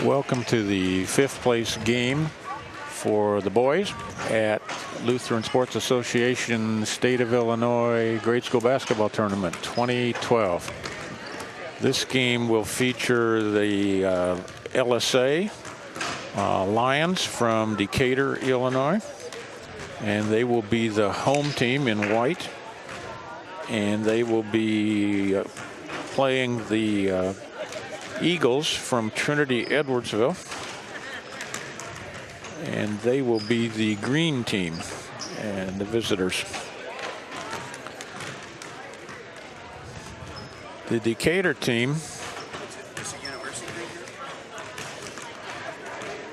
Welcome to the fifth place game for the boys at Lutheran Sports Association State of Illinois Grade School Basketball Tournament 2012. This game will feature the LSA Lions from Decatur, Illinois, and they will be the home team in white, and they will be playing the Eagles from Trinity, Edwardsville, and they will be the green team and the visitors. The Decatur team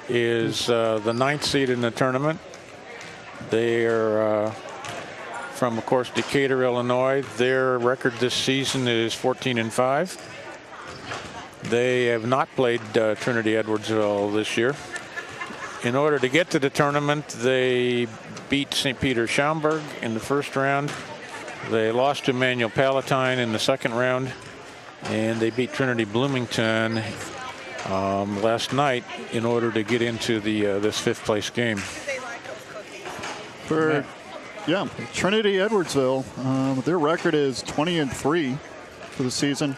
is the 9th seed in the tournament. They are from, of course, Decatur, Illinois. Their record this season is 14-5. They have not played Trinity Edwardsville this year. In order to get to the tournament, they beat St. Peter Schaumburg in the first round. They lost to Emmanuel Palatine in the second round, and they beat Trinity Bloomington last night in order to get into the this fifth place game. Trinity Edwardsville, their record is 20-3 for the season.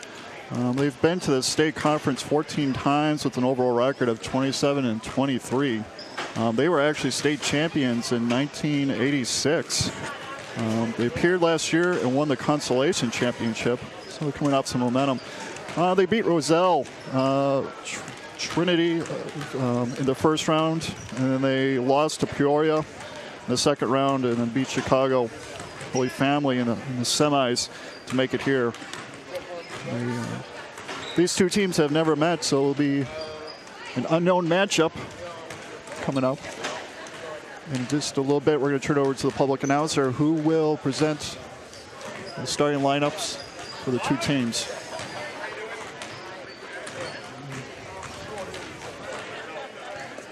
They've been to the state conference 14 times with an overall record of 27-23. They were actually state champions in 1986. They appeared last year and won the consolation championship, so they're coming off some momentum. They beat Roselle Trinity in the first round, and then they lost to Peoria in the second round, and then beat Chicago Holy Family in the semis to make it here. These two teams have never met, so it'll be an unknown matchup coming up. In just a little bit, we're going to turn over to the public announcer who will present the starting lineups for the two teams.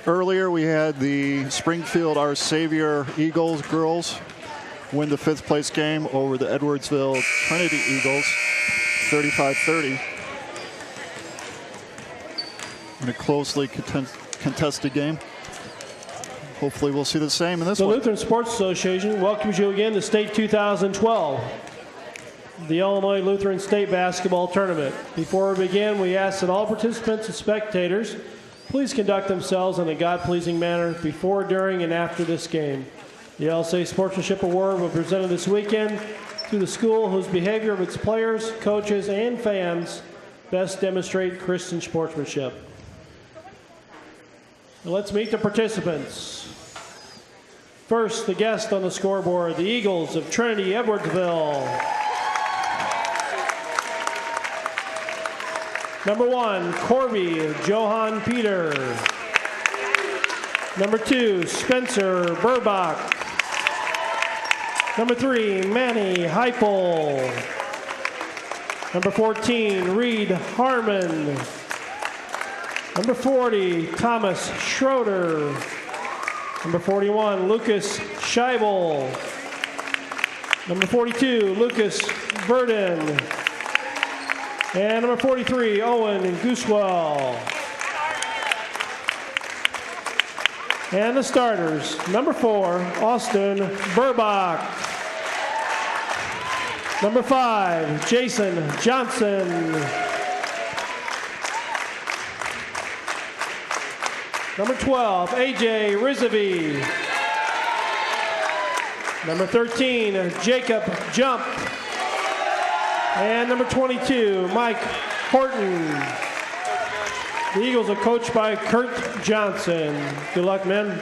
Earlier, we had the Springfield Our Savior Eagles girls win the fifth place game over the Edwardsville Trinity Eagles, 35-30. In a closely contested game. Hopefully we'll see the same in this one. The Lutheran Sports Association welcomes you again to State 2012, the Illinois Lutheran State Basketball Tournament. Before we begin, we ask that all participants and spectators please conduct themselves in a God-pleasing manner before, during, and after this game. The LSA Sportsmanship Award will be presented this weekend to the school whose behavior of its players, coaches, and fans best demonstrate Christian sportsmanship. Now let's meet the participants. First, the guest on the scoreboard, the Eagles of Trinity Edwardsville. Number 1, Corby Johann Peter. Number 2, Spencer Burbach. Number 3, Manny Heipel. Number 14, Reed Harmon. Number 40, Thomas Schroeder. Number 41, Lucas Scheibel. Number 42, Lucas Burden. And number 43, Owen Goosewell. And the starters, number 4, Austin Burbach. Number 5, Jason Johnson. Number 12, AJ Rizvi. Number 13, Jacob Jump. And number 22, Mike Horton. The Eagles are coached by Kurt Johnson. Good luck, men.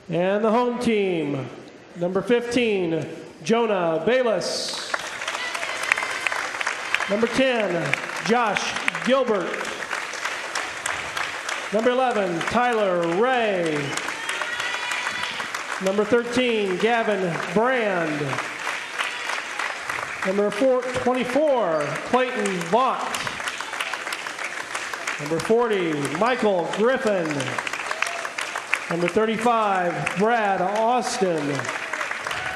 And the home team, number 15, Jonah Bayless. Number 10, Josh Gilbert. Number 11, Tyler Ray. Number 13, Gavin Brand. Number 24, Clayton Vaught. Number 40, Michael Griffin. Number 35, Brad Austin.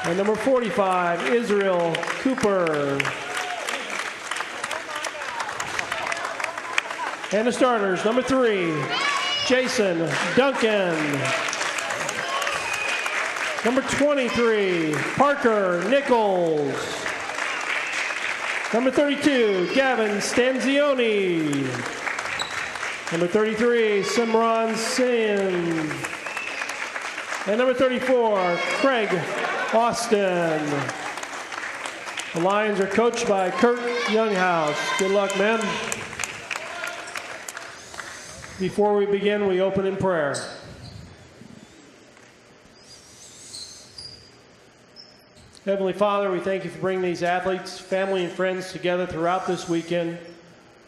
And number 45, Israel Cooper. And the starters, number 3, Jason Duncan. Number 23, Parker Nichols. Number 32, Gavin Stanzioni. Number 33, Simran Singh. And number 34, Craig Austin. The Lions are coached by Kurt Younghouse. Good luck, men. Before we begin, we open in prayer. Heavenly Father, we thank you for bringing these athletes, family, and friends together throughout this weekend.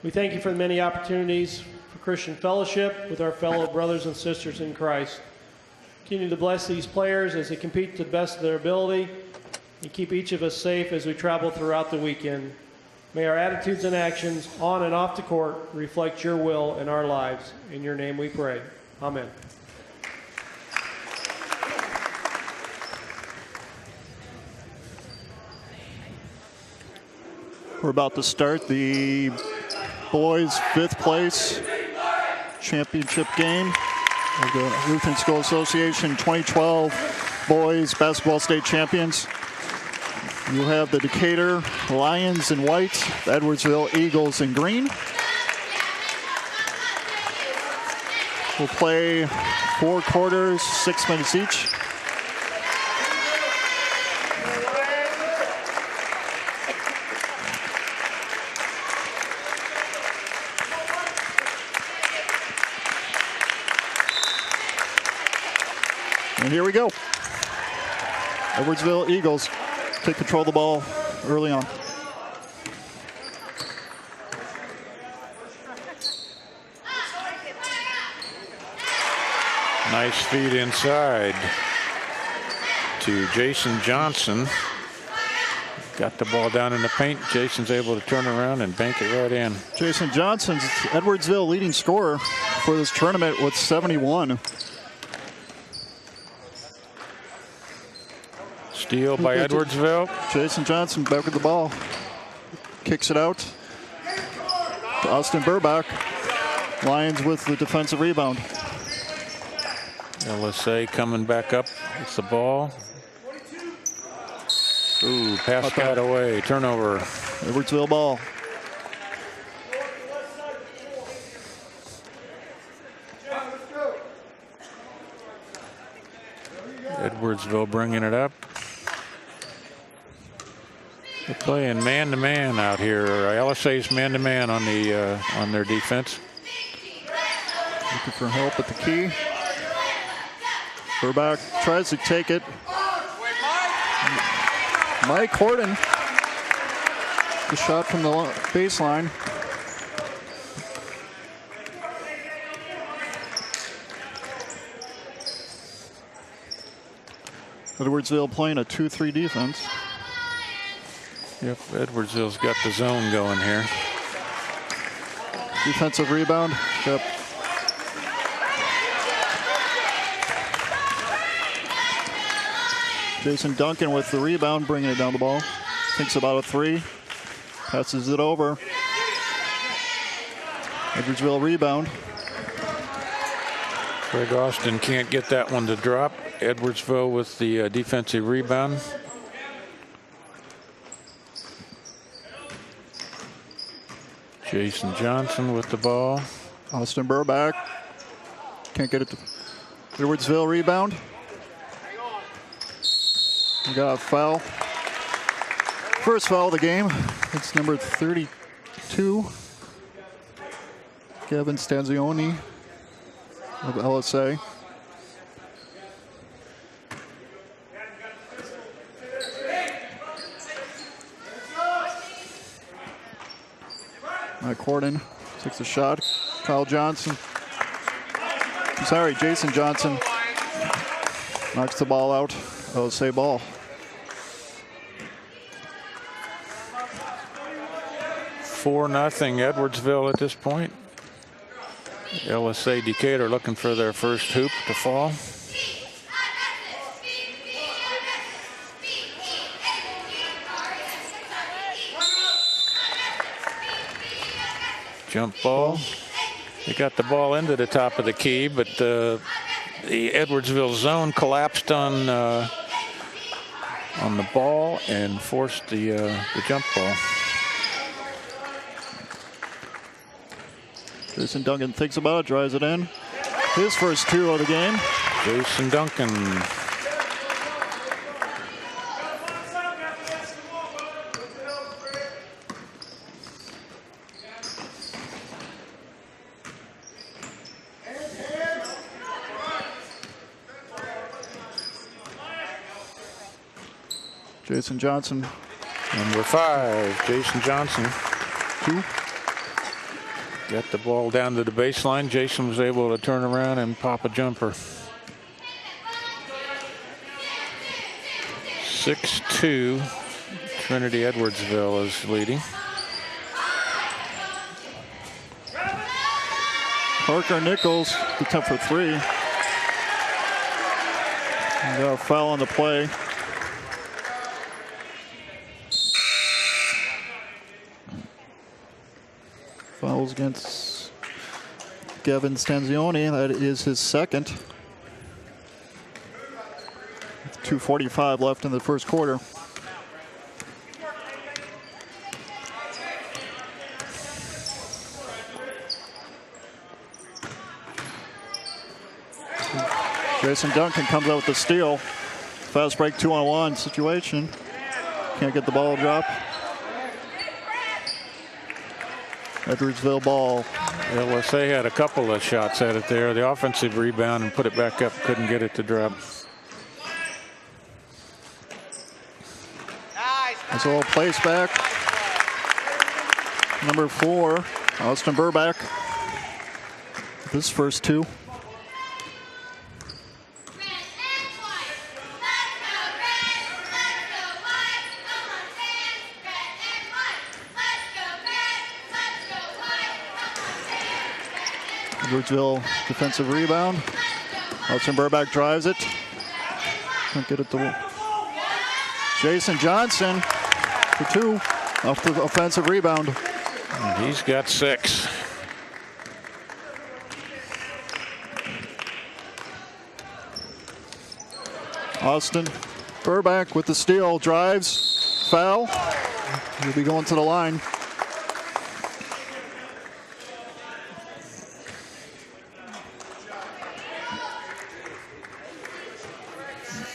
We thank you for the many opportunities for Christian fellowship with our fellow brothers and sisters in Christ. Continue to bless these players as they compete to the best of their ability, and keep each of us safe as we travel throughout the weekend. May our attitudes and actions on and off the court reflect your will in our lives. In your name we pray. Amen. We're about to start the boys' 5th place championship game of the Lutheran School Association 2012 Boys Basketball State Champions. You have the Decatur Lions in white, the Edwardsville Eagles in green. We'll play 4 quarters, 6 minutes each. And here we go. Edwardsville Eagles take control of the ball early on. Nice feed inside to Jason Johnson. Got the ball down in the paint. Jason's able to turn around and bank it right in. Jason Johnson's Edwardsville leading scorer for this tournament with 71. Steal by Edwardsville. Jason Johnson back with the ball. Kicks it out to Austin Burbach. Lions with the defensive rebound. LSA coming back up. It's the ball. Ooh, pass got away. Turnover. Edwardsville ball. Edwardsville bringing it up. They're playing man-to-man out here. LSA's man-to-man on their defense. Looking for help at the key. Burbach tries to take it. Mike Horton. The shot from the baseline. Edwardsville playing a 2-3 defense. Yep, Edwardsville's got the zone going here. Defensive rebound. Yep. Jason Duncan with the rebound, bringing it down the ball. Thinks about a 3. Passes it over. Edwardsville rebound. Craig Austin can't get that one to drop. Edwardsville with the defensive rebound. Jason Johnson with the ball. Austin Burbach. Can't get it to Edwardsville rebound. We got a foul. First foul of the game. It's number 32. Gavin Stanzioni of LSA. Mike Horton takes a shot. Jason Johnson knocks the ball out. LSA ball. $4-0 Edwardsville at this point. LSA Decatur looking for their first hoop to fall. Jump ball. They got the ball into the top of the key, but the Edwardsville zone collapsed on the ball and forced the jump ball. Jason Duncan thinks about it, drives it in. His first 2 of the game. Jason Duncan. Jason Johnson. Number 5, Jason Johnson. 2. Got the ball down to the baseline. Jason was able to turn around and pop a jumper. 6-2. Trinity Edwardsville is leading. Parker Nichols, attempt for 3. And got a foul on the play. Fouls against Gavin Stanzioni. That is his second. 2:45 left in the first quarter. Jason Duncan comes out with the steal. Fast break 2-on-1 situation. Can't get the ball drop. Edwardsville ball. LSA had a couple of shots at it there. The offensive rebound and put it back up. Couldn't get it to drop. That's a little place back. Number 4, Austin Burback. His first 2. Edwardsville defensive rebound. Austin Burback drives it. Can't get it to Jason Johnson for 2 off the offensive rebound. And he's got 6. Austin Burback with the steal, drives, foul. He'll be going to the line.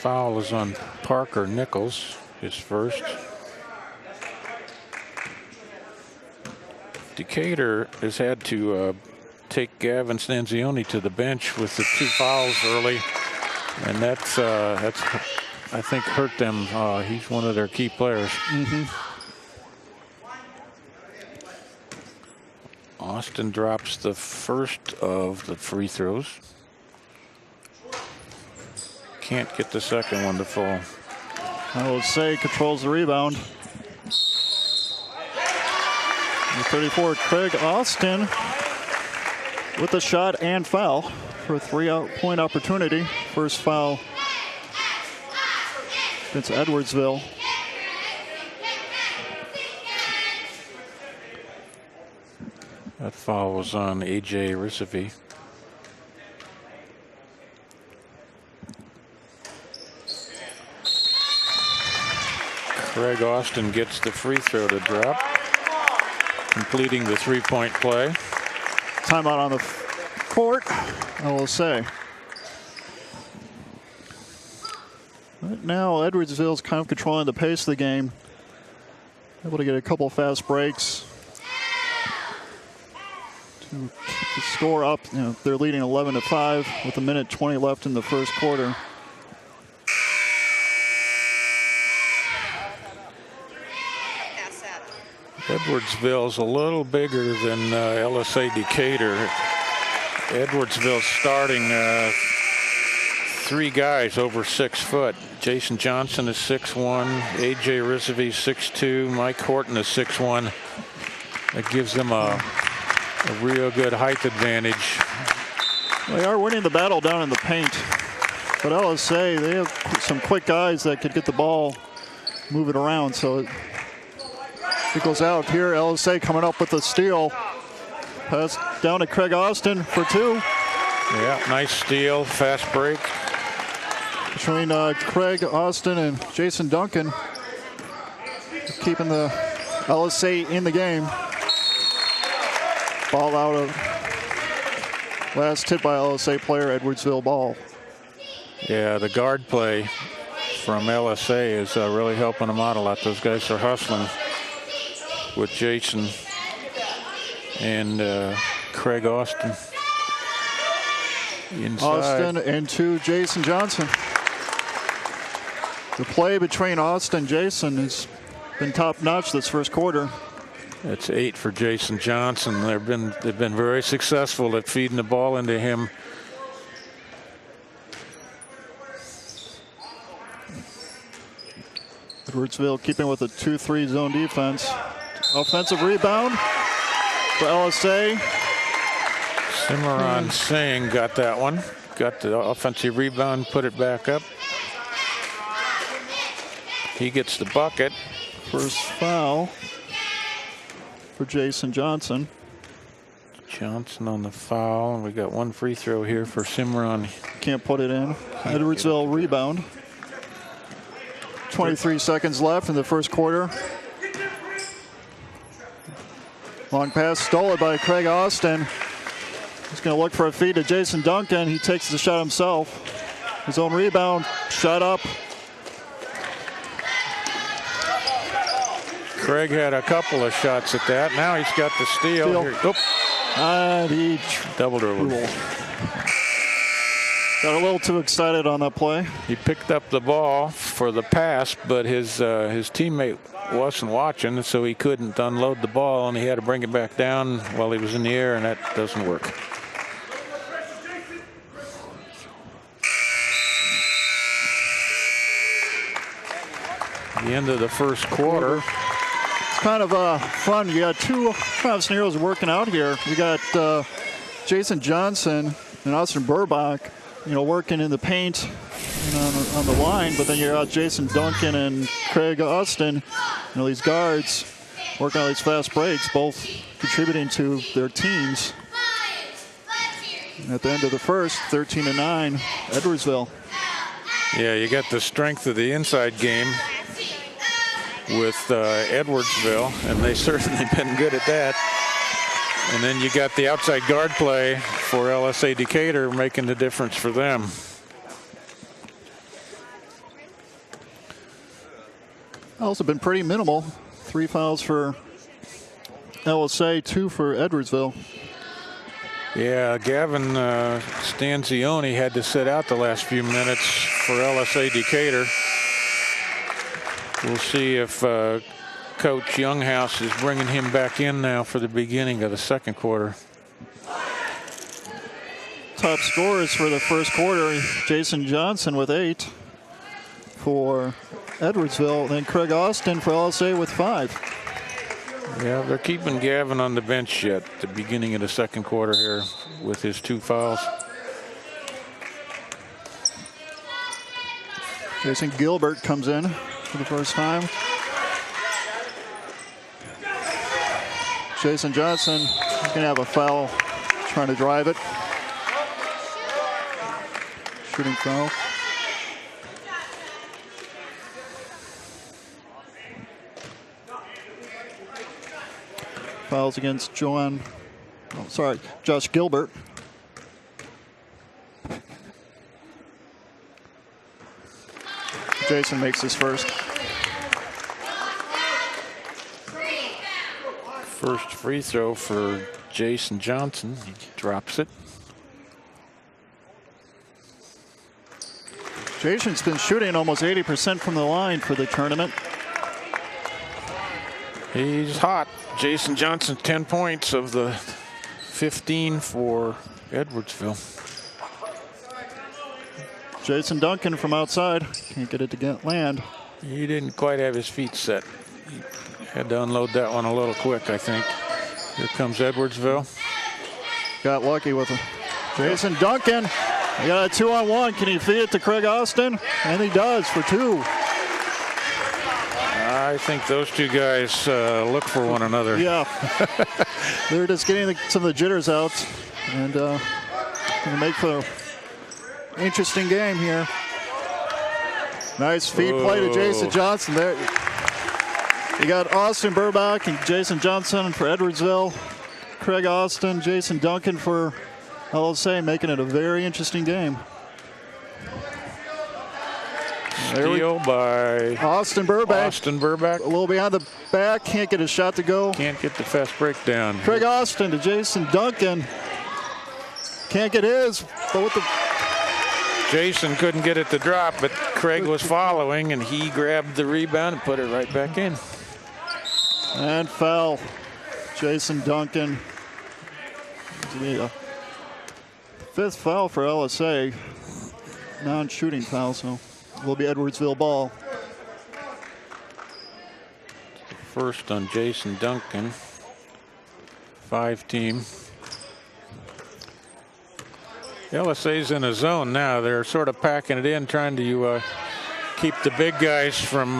Foul is on Parker Nichols, his first. Decatur has had to take Gavin Stanzioni to the bench with the 2 fouls early, and that's I think hurt them. He's one of their key players. Austin drops the first of the free throws. Can't get the second one to fall. LSA controls the rebound. Number 34, Craig Austin with the shot and foul for a 3-point opportunity. First foul against Edwardsville. That foul was on A.J. Recipe. Craig Austin gets the free throw to drop, completing the 3-point play. Timeout on the court, LSA. Right now, Edwardsville's kind of controlling the pace of the game. Able to get a couple fast breaks to keep the score up. You know, they're leading 11-5 with 1:20 left in the first quarter. Edwardsville's a little bigger than LSA Decatur. Edwardsville's starting 3 guys over 6 foot. Jason Johnson is 6'1", A.J. Recipe 6'2", Mike Horton is 6'1". That gives them a real good height advantage. They are winning the battle down in the paint, but LSA, they have some quick guys that could get the ball moving around, so it goes out here. LSA coming up with the steal. Pass down to Craig Austin for 2. Yeah, nice steal, fast break. Between Craig Austin and Jason Duncan, keeping the LSA in the game. Ball out of last hit by LSA player, Edwardsville ball. Yeah, the guard play from LSA is really helping them out a lot. Those guys are hustling with Jason and Craig Austin. Inside. Austin into Jason Johnson. The play between Austin and Jason has been top-notch this first quarter. That's 8 for Jason Johnson. They've been very successful at feeding the ball into him. Edwardsville keeping with a 2-3 zone defense. Offensive rebound for LSA. Simran Singh got that one. Got the offensive rebound, put it back up. He gets the bucket. First foul for Jason Johnson. Johnson on the foul. We got one free throw here for Simran. Can't put it in. Edwardsville rebound. 23 seconds left in the first quarter. Long pass stolen by Craig Austin. He's going to look for a feed to Jason Duncan. He takes the shot himself. His own rebound. Shot up. Craig had a couple of shots at that. Now he's got the steal. Here, and he double dribble. Got a little too excited on that play. He picked up the ball for the pass, but his teammate wasn't watching, so he couldn't unload the ball, and he had to bring it back down while he was in the air, and that doesn't work. The end of the first quarter. It's kind of fun. You got two kind of scenarios working out here. You got Jason Johnson and Austin Burbach, working in the paint on the line, but then you got Jason Duncan and Craig Austin, these guards working on these fast breaks, both contributing to their teams. And at the end of the first, 13-9, Edwardsville. Yeah, you got the strength of the inside game with Edwardsville, and they've certainly been good at that. And then you got the outside guard play for LSA Decatur making the difference for them. Fouls have been pretty minimal. 3 fouls for LSA, 2 for Edwardsville. Yeah, Gavin Stanzioni had to sit out the last few minutes for LSA Decatur. We'll see if Coach Younghouse is bringing him back in now for the beginning of the second quarter. Top scorers for the first quarter, Jason Johnson with 8 for Edwardsville, then Craig Austin for LSA with 5. Yeah, they're keeping Gavin on the bench yet at the beginning of the second quarter here with his 2 fouls. Jason Gilbert comes in for the first time. Jason Johnson is going to have a foul trying to drive it. Shooting foul. Fouls against Josh Gilbert. Jason makes his first. First free throw for Jason Johnson. He drops it. Jason's been shooting almost 80% from the line for the tournament. He's hot. Jason Johnson, 10 points of the 15 for Edwardsville. Jason Duncan from outside. Can't get it to land. He didn't quite have his feet set. He had to unload that one a little quick, I think. Here comes Edwardsville. Got lucky with him. Jason Duncan. He got a 2-on-1. Can he feed it to Craig Austin? And he does for 2. I think those two guys look for one another. Yeah. They're just getting some of the jitters out and going to make for an interesting game here. Nice feed play to Jason Johnson there. You got Austin Burbach and Jason Johnson for Edwardsville. Craig Austin, Jason Duncan for LSA, making it a very interesting game. Steal by Austin Burbach. Austin Burbach. A little behind the back, can't get a shot to go. Can't get the fast breakdown. Craig Austin to Jason Duncan. Can't get his, but with the... Jason couldn't get it to drop, but Craig was following, and he grabbed the rebound and put it right back in. And foul. Jason Duncan. A fifth foul for LSA. Non-shooting foul, so will be Edwardsville ball. First on Jason Duncan. 5-team. LSA's in a zone now. They're sort of packing it in, trying to keep the big guys from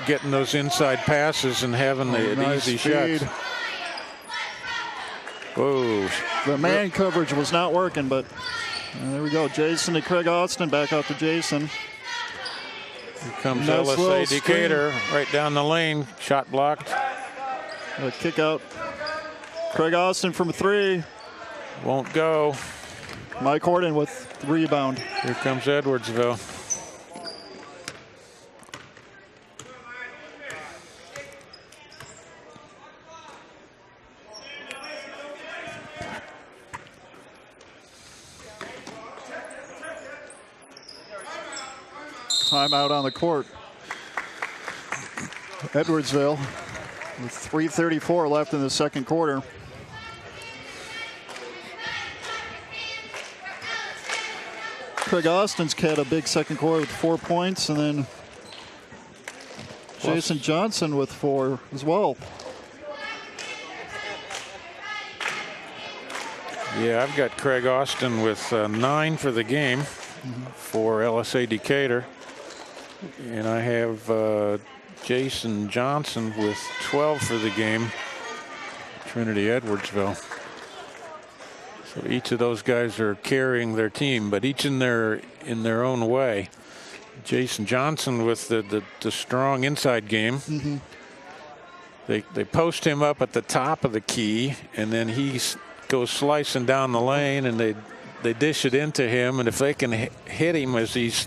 getting those inside passes and having the nice easy speed. shots. Whoa. The man coverage was not working, but there we go. Jason to Craig Austin, back out to Jason. Here comes Nice LSA Decatur right down the lane. Shot blocked. A kick out. Craig Austin from 3. Won't go. Mike Horton with the rebound. Here comes Edwardsville. Timeout on the court. Edwardsville with 3:34 left in the second quarter. Craig Austin's had a big second quarter with 4 points, and then Jason Johnson with 4 as well. Yeah, I've got Craig Austin with 9 for the game for LSA Decatur. And I have Jason Johnson with 12 for the game, Trinity Edwardsville. So each of those guys are carrying their team, but each in their own way. Jason Johnson with the strong inside game. They post him up at the top of the key, and then he goes slicing down the lane, and they dish it into him, and if they can hit him as he's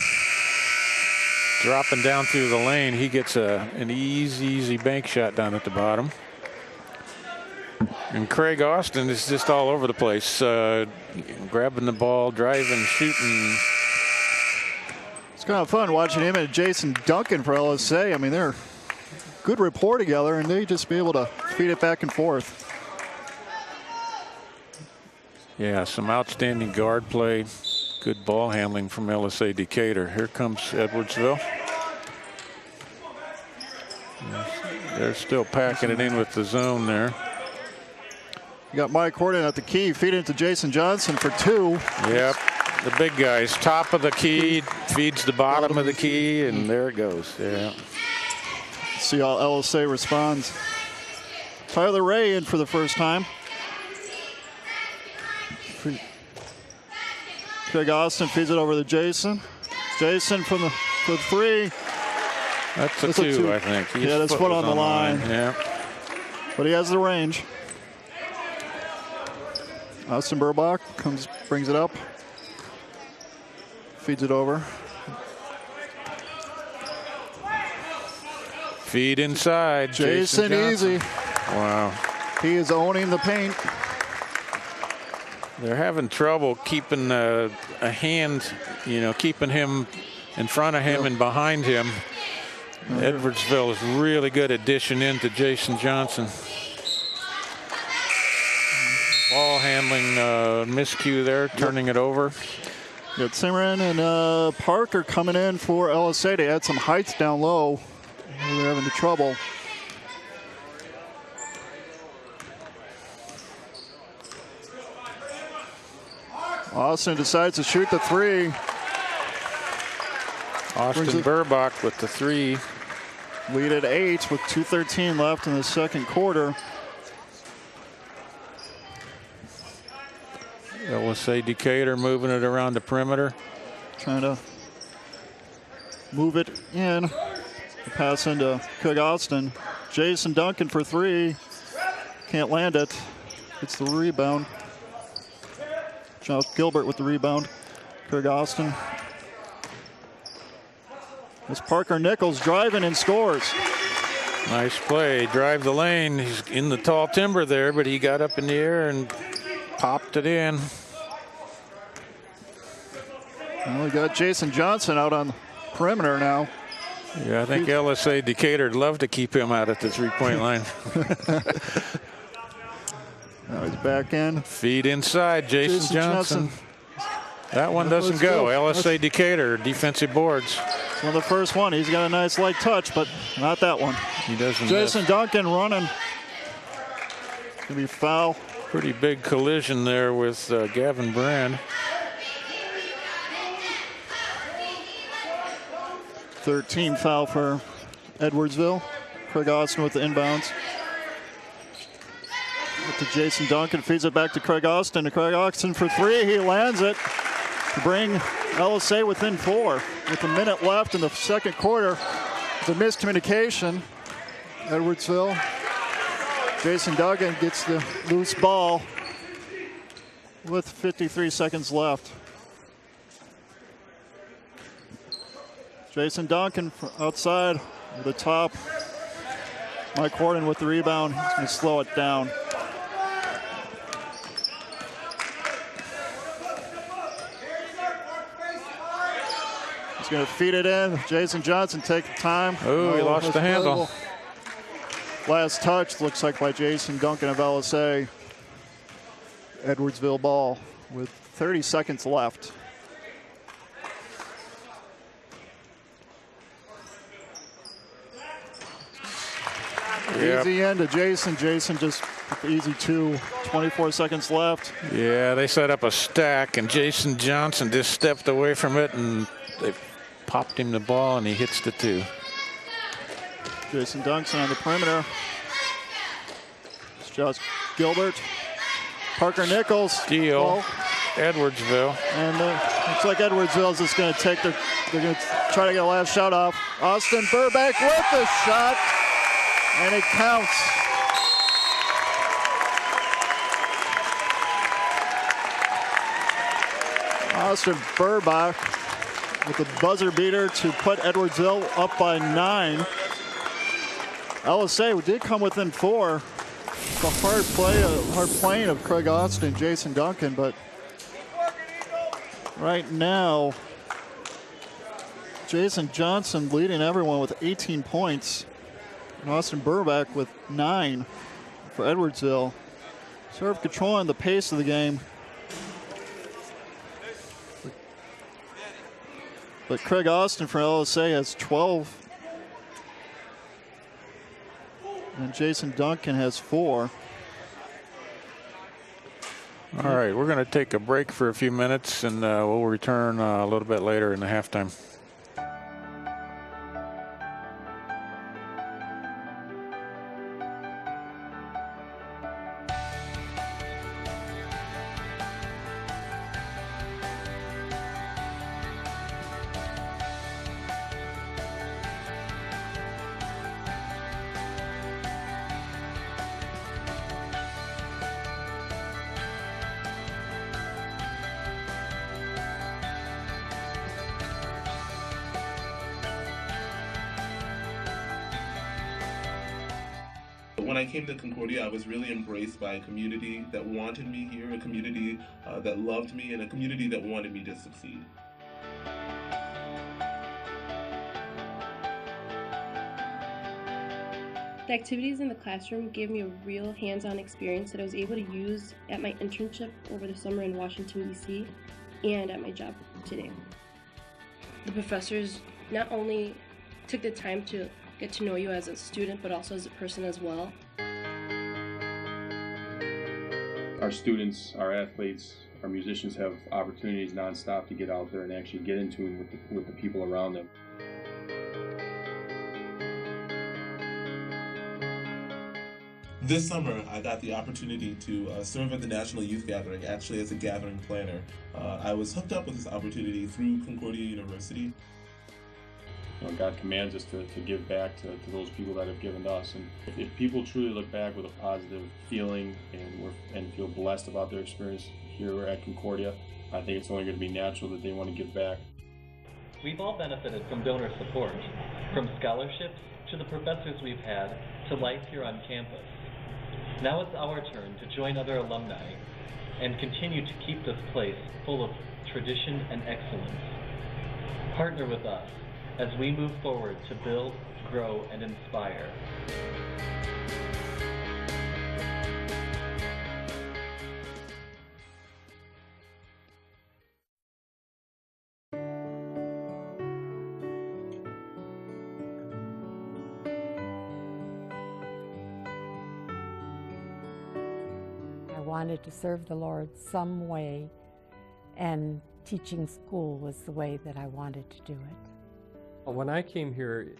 dropping down through the lane, he gets an easy bank shot down at the bottom. And Craig Austin is just all over the place, grabbing the ball, driving, shooting. It's kind of fun watching him and Jason Duncan for LSA. I mean, they're good rapport together, and they just be able to feed it back and forth. Yeah, some outstanding guard play. Good ball handling from LSA Decatur. Here comes Edwardsville. They're still packing it in with the zone there. You got Mike Horton at the key, feeding it to Jason Johnson for 2. Yep, the big guys. Top of the key, feeds the bottom of the key, and there it goes. Yeah. See how LSA responds. Tyler Ray in for the first time. Craig Austin feeds it over to Jason. Jason from the 3. That's a 2, I think. Yeah, that's foot on the line. Yeah. But he has the range. Austin Burbach brings it up. Feeds it over. Feed inside. Jason easy. Wow. He is owning the paint. They're having trouble keeping a hand, keeping him in front of him and behind him. Edwardsville is really good at dishing into Jason Johnson. Ball handling miscue there, turning it over. Got Simran and Parker coming in for LSA to add some heights down low. They're having the trouble. Austin decides to shoot the 3. Austin Burbach with the 3. lead at 8 with 2:13 left in the second quarter. LSA Decatur moving it around the perimeter. Trying to move it in. The pass into Craig Austin. Jason Duncan for 3. Can't land it. It's the rebound. Josh Gilbert with the rebound. Craig Austin. As Parker Nichols driving and scores. Nice play. Drive the lane. He's in the tall timber there, but he got up in the air and popped it in. Well, we got Jason Johnson out on the perimeter now. Yeah, I think LSA Decatur would love to keep him out at the three-point line. Now he's back in. Feed inside, Jason Johnson. That one doesn't go. LSA Decatur, defensive boards. It's one of the first one. He's got a nice light touch, but not that one. He doesn't. Jason Duncan running. Gonna be foul. Pretty big collision there with Gavin Brand. 13 foul for Edwardsville. Craig Austin with the inbounds. To Jason Duncan, feeds it back to Craig Austin. To Craig Austin for 3. He lands it to bring LSA within 4. With a minute left in the second quarter, the miscommunication. Edwardsville. Jason Duncan gets the loose ball with 53 seconds left. Jason Duncan outside the top. Mike Horton with the rebound. He's going to slow it down. He's going to feed it in. Jason Johnson take the time. Oh, he lost the handle. Last touch looks like by Jason Duncan of LSA. Edwardsville ball with 30 seconds left. Yep. Easy end to Jason. Jason just easy 2. 24 seconds left. Yeah, they set up a stack, and Jason Johnson just stepped away from it, and they popped him the ball, and he hits the 2. Jason Duncan on the perimeter. It's Josh Gilbert. Parker Nichols. Steal. Edwardsville. And looks like Edwardsville is just going to take they're going to try to get a last shot off. Austin Burback with the shot. And it counts. Austin Burbach with the buzzer beater to put Edwardsville up by 9. LSA did come within 4. It's a hard playing of Craig Austin and Jason Duncan, but right now, Jason Johnson leading everyone with 18 points. And Austin Burbach with 9 for Edwardsville. Sort of controlling the pace of the game. But Craig Austin for LSA has 12. And Jason Duncan has 4. All right, we're going to take a break for a few minutes, and we'll return a little bit later in the halftime. When I came to Concordia, I was really embraced by a community that wanted me here, a community that loved me, and a community that wanted me to succeed. The activities in the classroom gave me a real hands-on experience that I was able to use at my internship over the summer in Washington, D.C., and at my job today. The professors not only took the time to get to know you as a student, but also as a person as well. Our students, our athletes, our musicians have opportunities nonstop to get out there and actually get in tune with the people around them. This summer, I got the opportunity to serve at the National Youth Gathering, actually as a gathering planner. I was hooked up with this opportunity through Concordia University. God commands us to give back to those people that have given to us. And if people truly look back with a positive feeling and feel blessed about their experience here at Concordia, I think it's only going to be natural that they want to give back. We've all benefited from donor support, from scholarships to the professors we've had to life here on campus. Now it's our turn to join other alumni and continue to keep this place full of tradition and excellence. Partner with us as we move forward to build, grow, and inspire. I wanted to serve the Lord some way, and teaching school was the way that I wanted to do it. When I came here,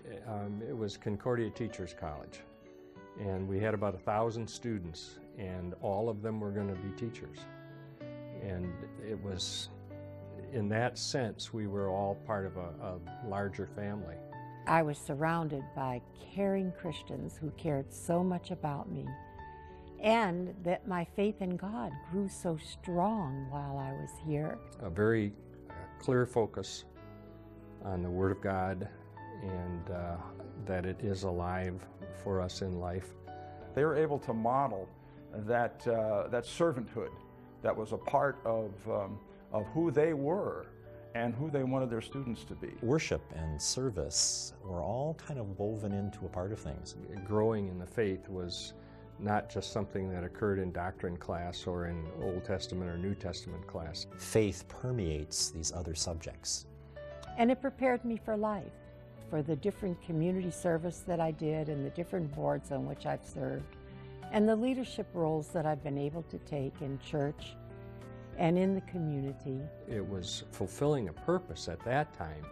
it was Concordia Teachers College, and we had about 1,000 students, and all of them were going to be teachers. And it was, in that sense, we were all part of a larger family. I was surrounded by caring Christians who cared so much about me, and that my faith in God grew so strong while I was here. A very clear focus on the Word of God, and that it is alive for us in life. They were able to model that servanthood that was a part of who they were and who they wanted their students to be. Worship and service were all kind of woven into a part of things. Growing in the faith was not just something that occurred in doctrine class or in Old Testament or New Testament class. Faith permeates these other subjects. And it prepared me for life, for the different community service that I did and the different boards on which I've served, and the leadership roles that I've been able to take in church and in the community. It was fulfilling a purpose at that time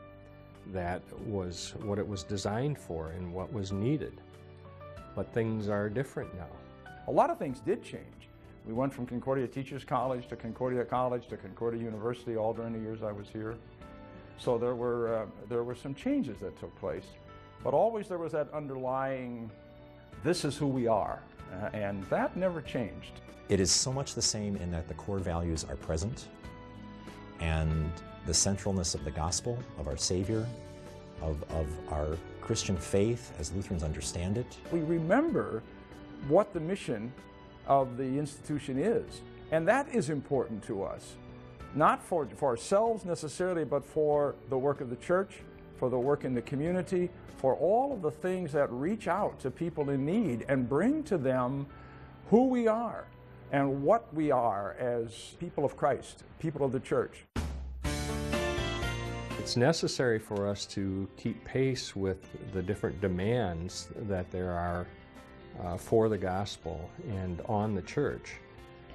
that was what it was designed for and what was needed. But things are different now. A lot of things did change. We went from Concordia Teachers College to Concordia College to Concordia University all during the years I was here. So there were some changes that took place, but always there was that underlying, this is who we are, and that never changed. It is so much the same in that the core values are present, and the centralness of the gospel, of our Savior, of our Christian faith as Lutherans understand it. We remember what the mission of the institution is, and that is important to us. Not for ourselves necessarily, but for the work of the church, for the work in the community, for all of the things that reach out to people in need and bring to them who we are and what we are as people of Christ, people of the church. It's necessary for us to keep pace with the different demands that there are for the gospel and on the church.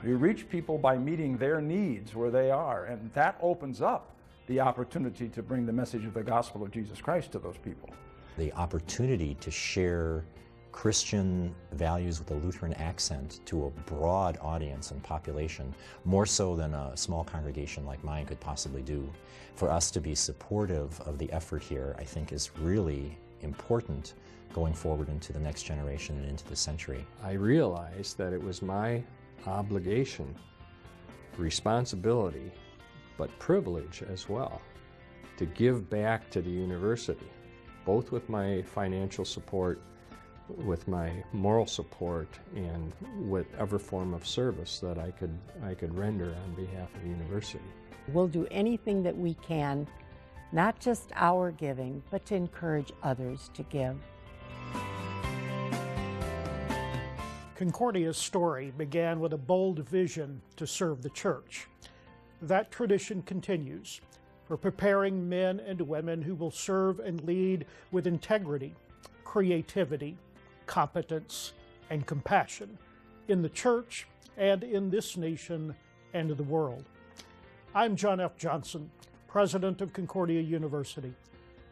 We reach people by meeting their needs where they are, and that opens up the opportunity to bring the message of the gospel of Jesus Christ to those people. The opportunity to share Christian values with a Lutheran accent to a broad audience and population, more so than a small congregation like mine could possibly do. For us to be supportive of the effort here, I think, is really important going forward into the next generation and into the century. I realized that it was my obligation, responsibility, but privilege as well, to give back to the university, both with my financial support, with my moral support, and whatever form of service that I could render on behalf of the university. We'll do anything that we can, not just our giving, but to encourage others to give. Concordia's story began with a bold vision to serve the church. That tradition continues. We're preparing men and women who will serve and lead with integrity, creativity, competence, and compassion in the church and in this nation and the world. I'm John F. Johnson, president of Concordia University,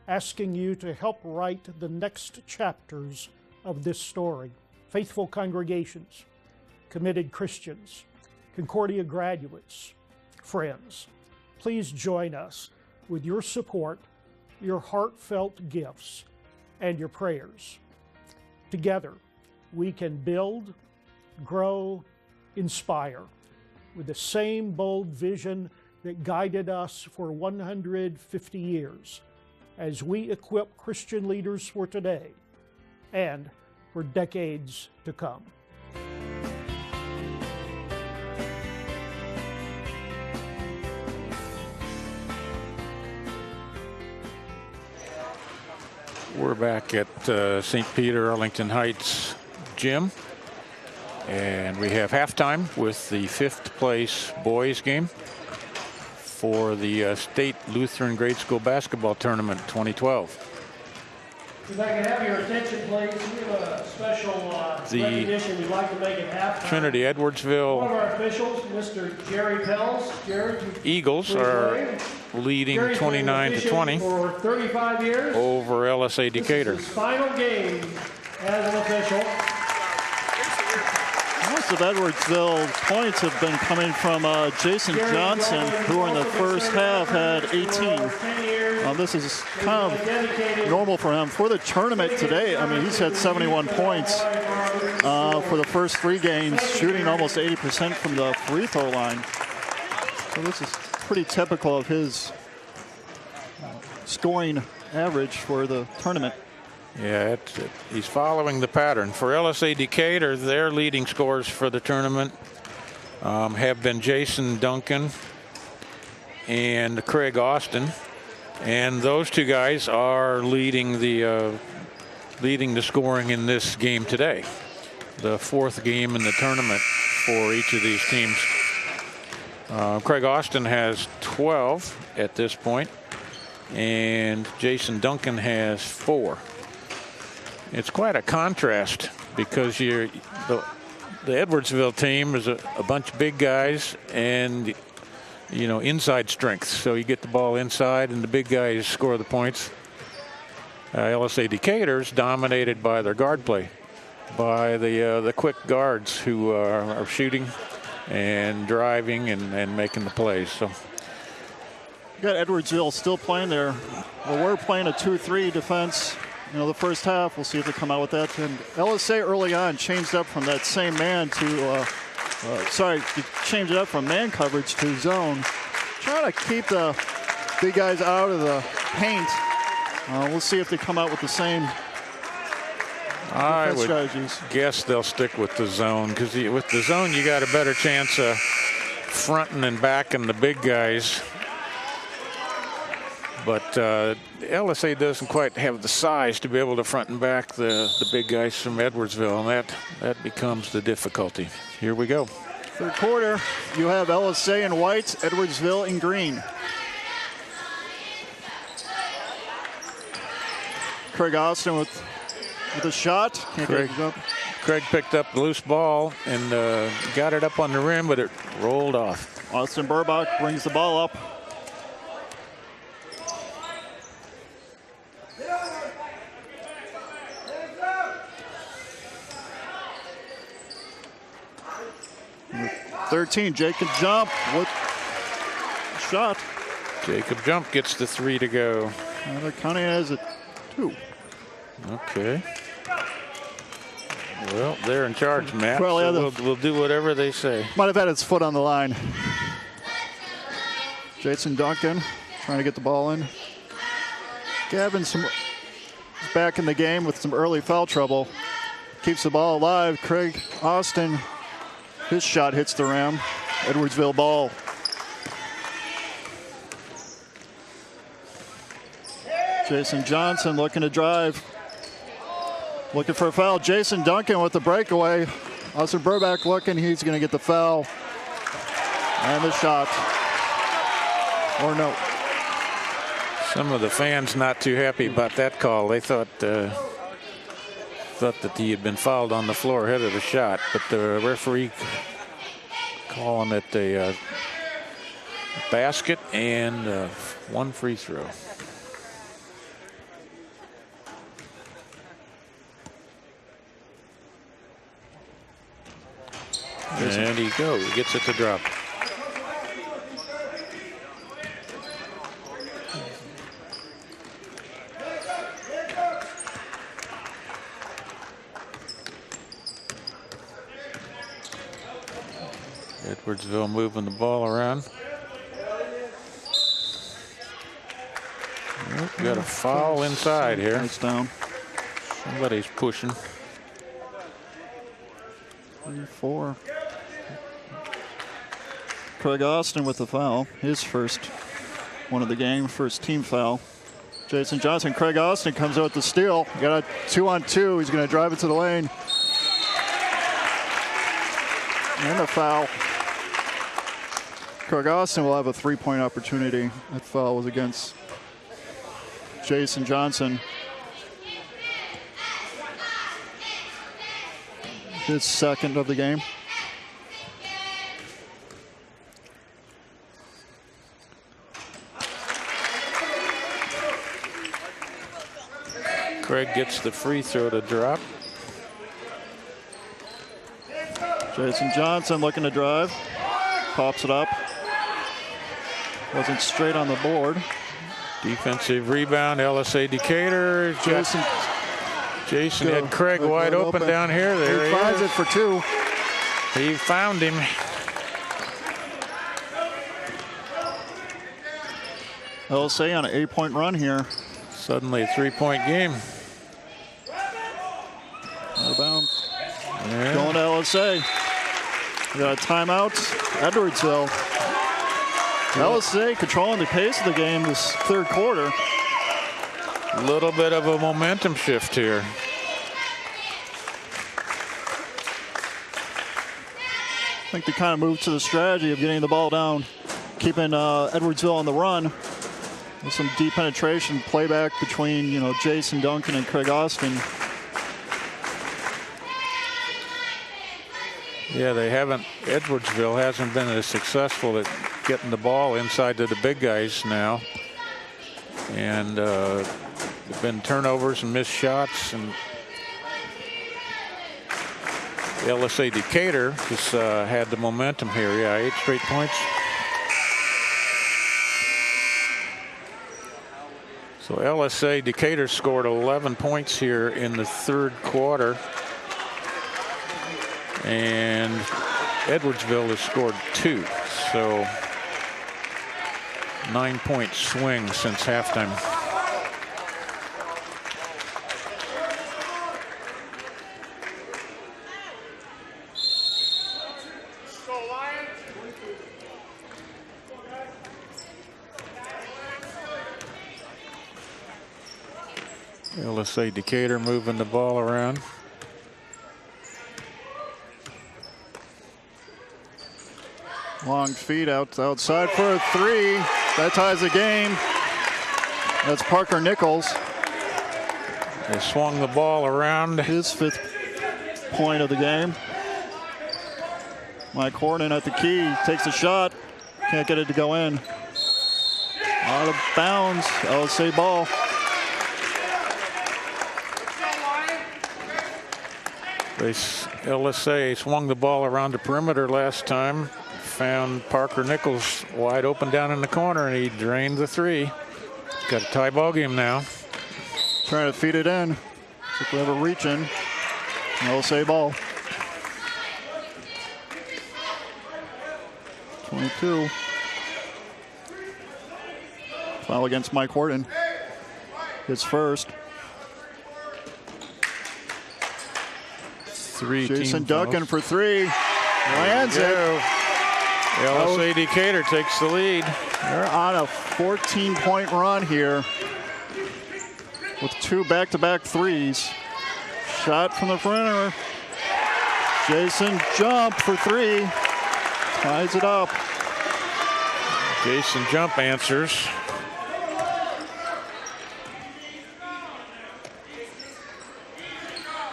asking you to help write the next chapters of this story. faithful congregations, committed Christians, Concordia graduates, friends, please join us with your support, your heartfelt gifts, and your prayers. Together, we can build, grow, inspire with the same bold vision that guided us for 150 years as we equip Christian leaders for today and for decades to come. We're back at St. Peter Arlington Heights gym, and we have halftime with the 5th place boys game for the State Lutheran Grade School Basketball Tournament 2012. If I can have your attention, please, we have a special recognition we'd like to make at halftime. Trinity Edwardsville. One of our officials, Mr. Jerry Pells. Jerry, Eagles are leading 29-20 for 35 years over LSA Decatur. This is his final game as an official. Most of Edwardsville's points have been coming from Jason Johnson, who in the first half had 18. This is kind of normal for him. For the tournament today, I mean, he's had 71 points for the first 3 games, shooting almost 80% from the free throw line. So this is pretty typical of his scoring average for the tournament. Yeah, he's following the pattern. For LSA Decatur, their leading scorers for the tournament have been Jason Duncan and Craig Austin, and those 2 guys are leading the scoring in this game today, the 4th game in the tournament for each of these teams. Craig Austin has 12 at this point, and Jason Duncan has 4. It's quite a contrast because the Edwardsville team is a bunch of big guys and, you know, inside strength. So you get the ball inside and the big guys score the points. LSA Decatur's dominated by their guard play, by the quick guards who are shooting and driving and making the plays. So you got Edwardsville still playing there. Well, we're playing a 2-3 defense. You know, the first half, we'll see if they come out with that. And LSA early on changed up from that same man to, changed it up from man coverage to zone. Trying to keep the big guys out of the paint. We'll see if they come out with the same I would strategies. Guess they'll stick with the zone, because with the zone, you got a better chance of fronting and backing the big guys. But LSA doesn't quite have the size to be able to front and back the big guys from Edwardsville, and that becomes the difficulty. Here we go. Third quarter, you have LSA in white, Edwardsville in green. Craig Austin with a shot. Craig picked up the loose ball and got it up on the rim, but it rolled off. Austin Burbach brings the ball up. Number 13, Jacob Jump with a shot. Jacob Jump gets the 3 to go. They're counting as a 2. Okay. Well, they're in charge, Matt. Well, yeah, so we'll do whatever they say. Might have had his foot on the line. Jason Duncan trying to get the ball in. Gavin's back in the game with some early foul trouble. Keeps the ball alive. Craig Austin, his shot hits the rim. Edwardsville ball. Jason Johnson looking to drive. Looking for a foul. Jason Duncan with the breakaway. Austin Burbach looking. He's going to get the foul. And the shot. Or no. Some of the fans not too happy about that call. They thought that he had been fouled on the floor ahead of the shot, but the referee calling it a basket and 1 free throw. And he goes, gets it to drop. Edwardsville moving the ball around. Nope, got a foul inside here. It's down. Somebody's pushing. 3-4. Craig Austin with the foul. His first one of the game, first team foul. Jason Johnson. Craig Austin comes out with the steal. Got a 2-on-2. He's going to drive it to the lane. And a foul. Craig Austin will have a 3-point opportunity. That foul was against Jason Johnson. His second of the game. Craig gets the free throw to drop. Jason Johnson looking to drive. Pops it up. Wasn't straight on the board. Defensive rebound, LSA Decatur. Jason had Craig wide open down here. There he finds is. it for 2. He found him. LSA on an 8-point run here. Suddenly a 3-point game. Out of bounds. Yeah. Going to LSA. We got a timeout. Edwardsville. LSA controlling the pace of the game this third quarter. A little bit of a momentum shift here. I think they kind of moved to the strategy of getting the ball down, keeping Edwardsville on the run. With some deep penetration, playback between Jason Duncan and Craig Austin. Yeah, Edwardsville hasn't been as successful at getting the ball inside to the big guys now. And there've been turnovers and missed shots. And LSA Decatur just had the momentum here. Yeah, 8 straight points. So LSA Decatur scored 11 points here in the third quarter. And Edwardsville has scored 2. So 9-point swing since halftime. LSA Decatur moving the ball around. Long feed outside for a 3. That ties the game. That's Parker Nichols. They swung the ball around. His 5th point of the game. Mike Horton at the key. Takes a shot. Can't get it to go in. Out of bounds. LSA ball. LSA swung the ball around the perimeter last time. Found Parker Nichols wide open down in the corner, and he drained the 3. Got a tie ball game now. Trying to feed it in. Took a little reach in. LSA ball. 22. Foul against Mike Horton. His first. 3 Jason team Duncan fouls. for 3. Lands it. LSA Decatur takes the lead. They're on a 14-point run here with 2 back-to-back 3s. Shot from the perimeter. Jason jump for 3. Ties it up. Jason jump answers.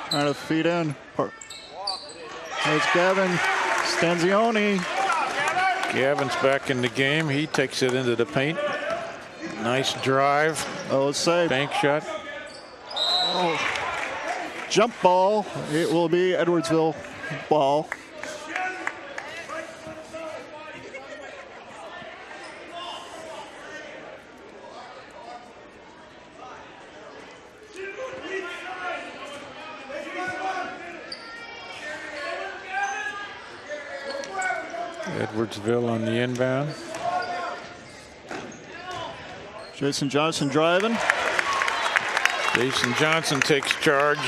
Trying to feed in. There's Gavin Stanzioni. Gavin's back in the game. He takes it into the paint. Nice drive. LSA. Bank shot. Jump ball. It will be Edwardsville ball. Edwardsville on the inbound. Jason Johnson driving. Jason Johnson takes charge.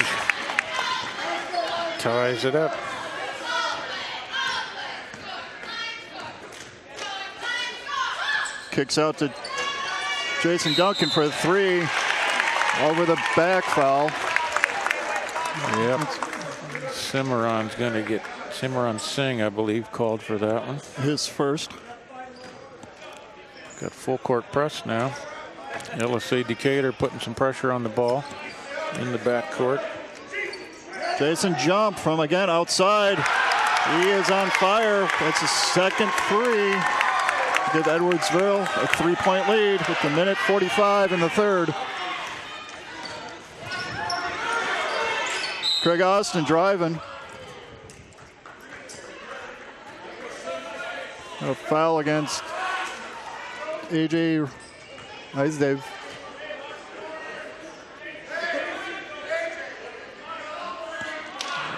Ties it up. Kicks out to Jason Duncan for a 3. Over the back foul. Yep. Cimarron's going to get Cimarron Singh, I believe, called for that one. His first. Got full court press now. LSA Decatur putting some pressure on the ball in the backcourt. Jason jump from again outside. He is on fire. It's a second 3. Give Edwardsville a 3-point lead with the minute 45 in the third. Craig Austin driving. A foul against AJ Isdave.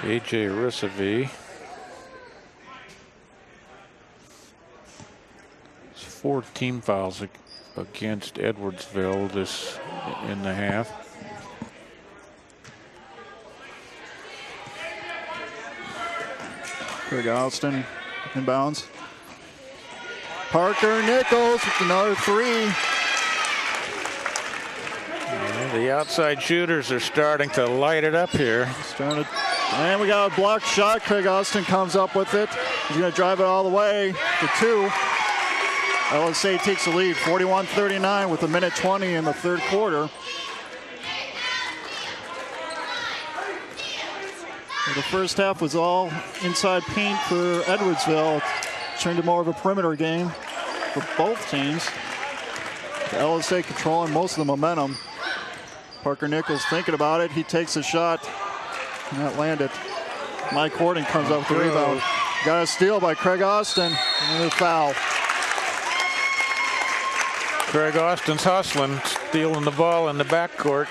AJ Rissavi. It's 4 team fouls against Edwardsville this in the half. Craig Austin inbounds. Parker Nichols with another 3. The outside shooters are starting to light it up here. And we got a blocked shot. Craig Austin comes up with it. He's going to drive it all the way to 2. LSA takes the lead, 41-39 with a minute 20 in the third quarter. The first half was all inside paint for Edwardsville. Turned to more of a perimeter game for both teams. The LSA controlling most of the momentum. Parker Nichols thinking about it. He takes a shot. And that landed. Mike Horton comes up with the rebound. Got a steal by Craig Austin. And a foul. Craig Austin's hustling, stealing the ball in the backcourt.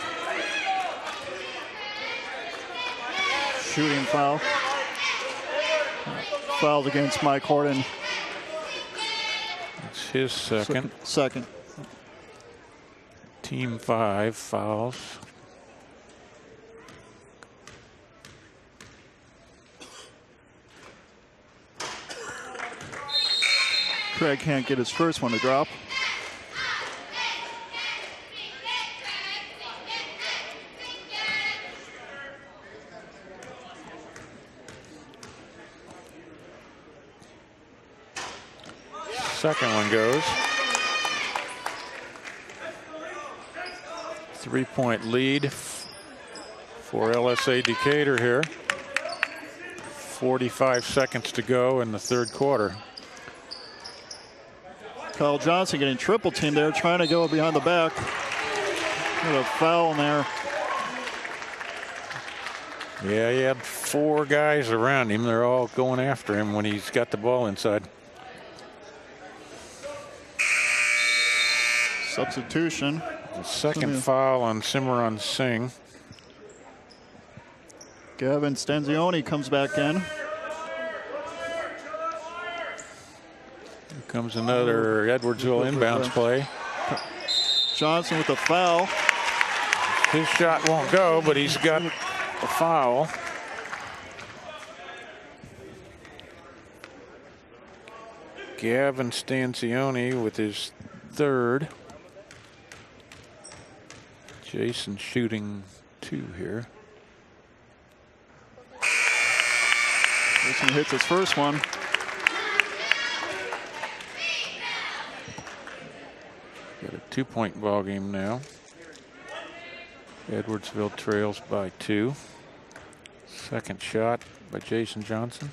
Shooting foul. Fouled against Mike Horton. It's his second. Second. Team 5 fouls. Craig can't get his first one to drop. Second one goes. 3-point lead for LSA Decatur here. 45 seconds to go in the third quarter. Kyle Johnson getting triple team there, trying to go behind the back. Got a foul in there. Yeah, he had 4 guys around him. They're all going after him when he's got the ball inside. Substitution. The second foul on Cimarron Singh. Gavin Stenzioni comes back in. Here comes another Edwardsville inbounds play. Johnson with a foul. His shot won't go, but he's got a foul. Gavin Stanzioni with his third. Jason shooting 2 here. Jason hits his first one. Got a 2-point ball game now. Edwardsville trails by 2. Second shot by Jason Johnson.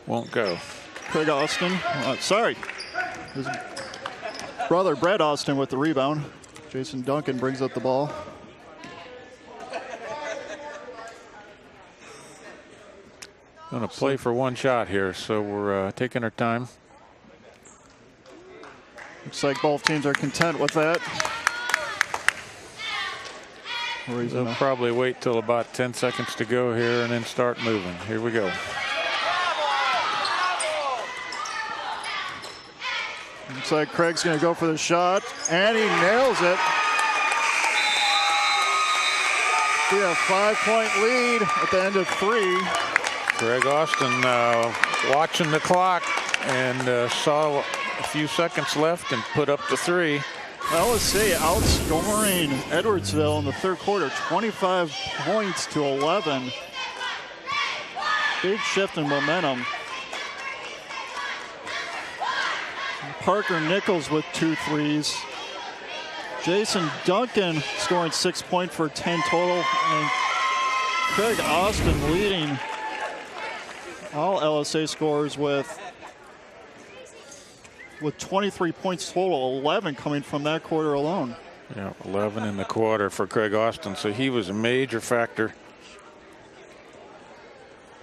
Won't go. Craig Austin, sorry. His brother Brad Austin with the rebound. Jason Duncan brings up the ball. Going to play for 1 shot here, so we're taking our time. Looks like both teams are content with that. They'll probably wait till about 10 seconds to go here and then start moving. Here we go. Looks like Craig's going to go for the shot, and he nails it. We have a 5-point lead at the end of 3. Craig Austin watching the clock and saw a few seconds left and put up the 3. LSA outscoring Edwardsville in the third quarter, 25 points to 11. Big shift in momentum. Parker Nichols with 2 threes. Jason Duncan scoring 6 points for 10 total. And Craig Austin leading all LSA scorers with 23 points total, 11 coming from that quarter alone. Yeah, 11 in the quarter for Craig Austin, so he was a major factor.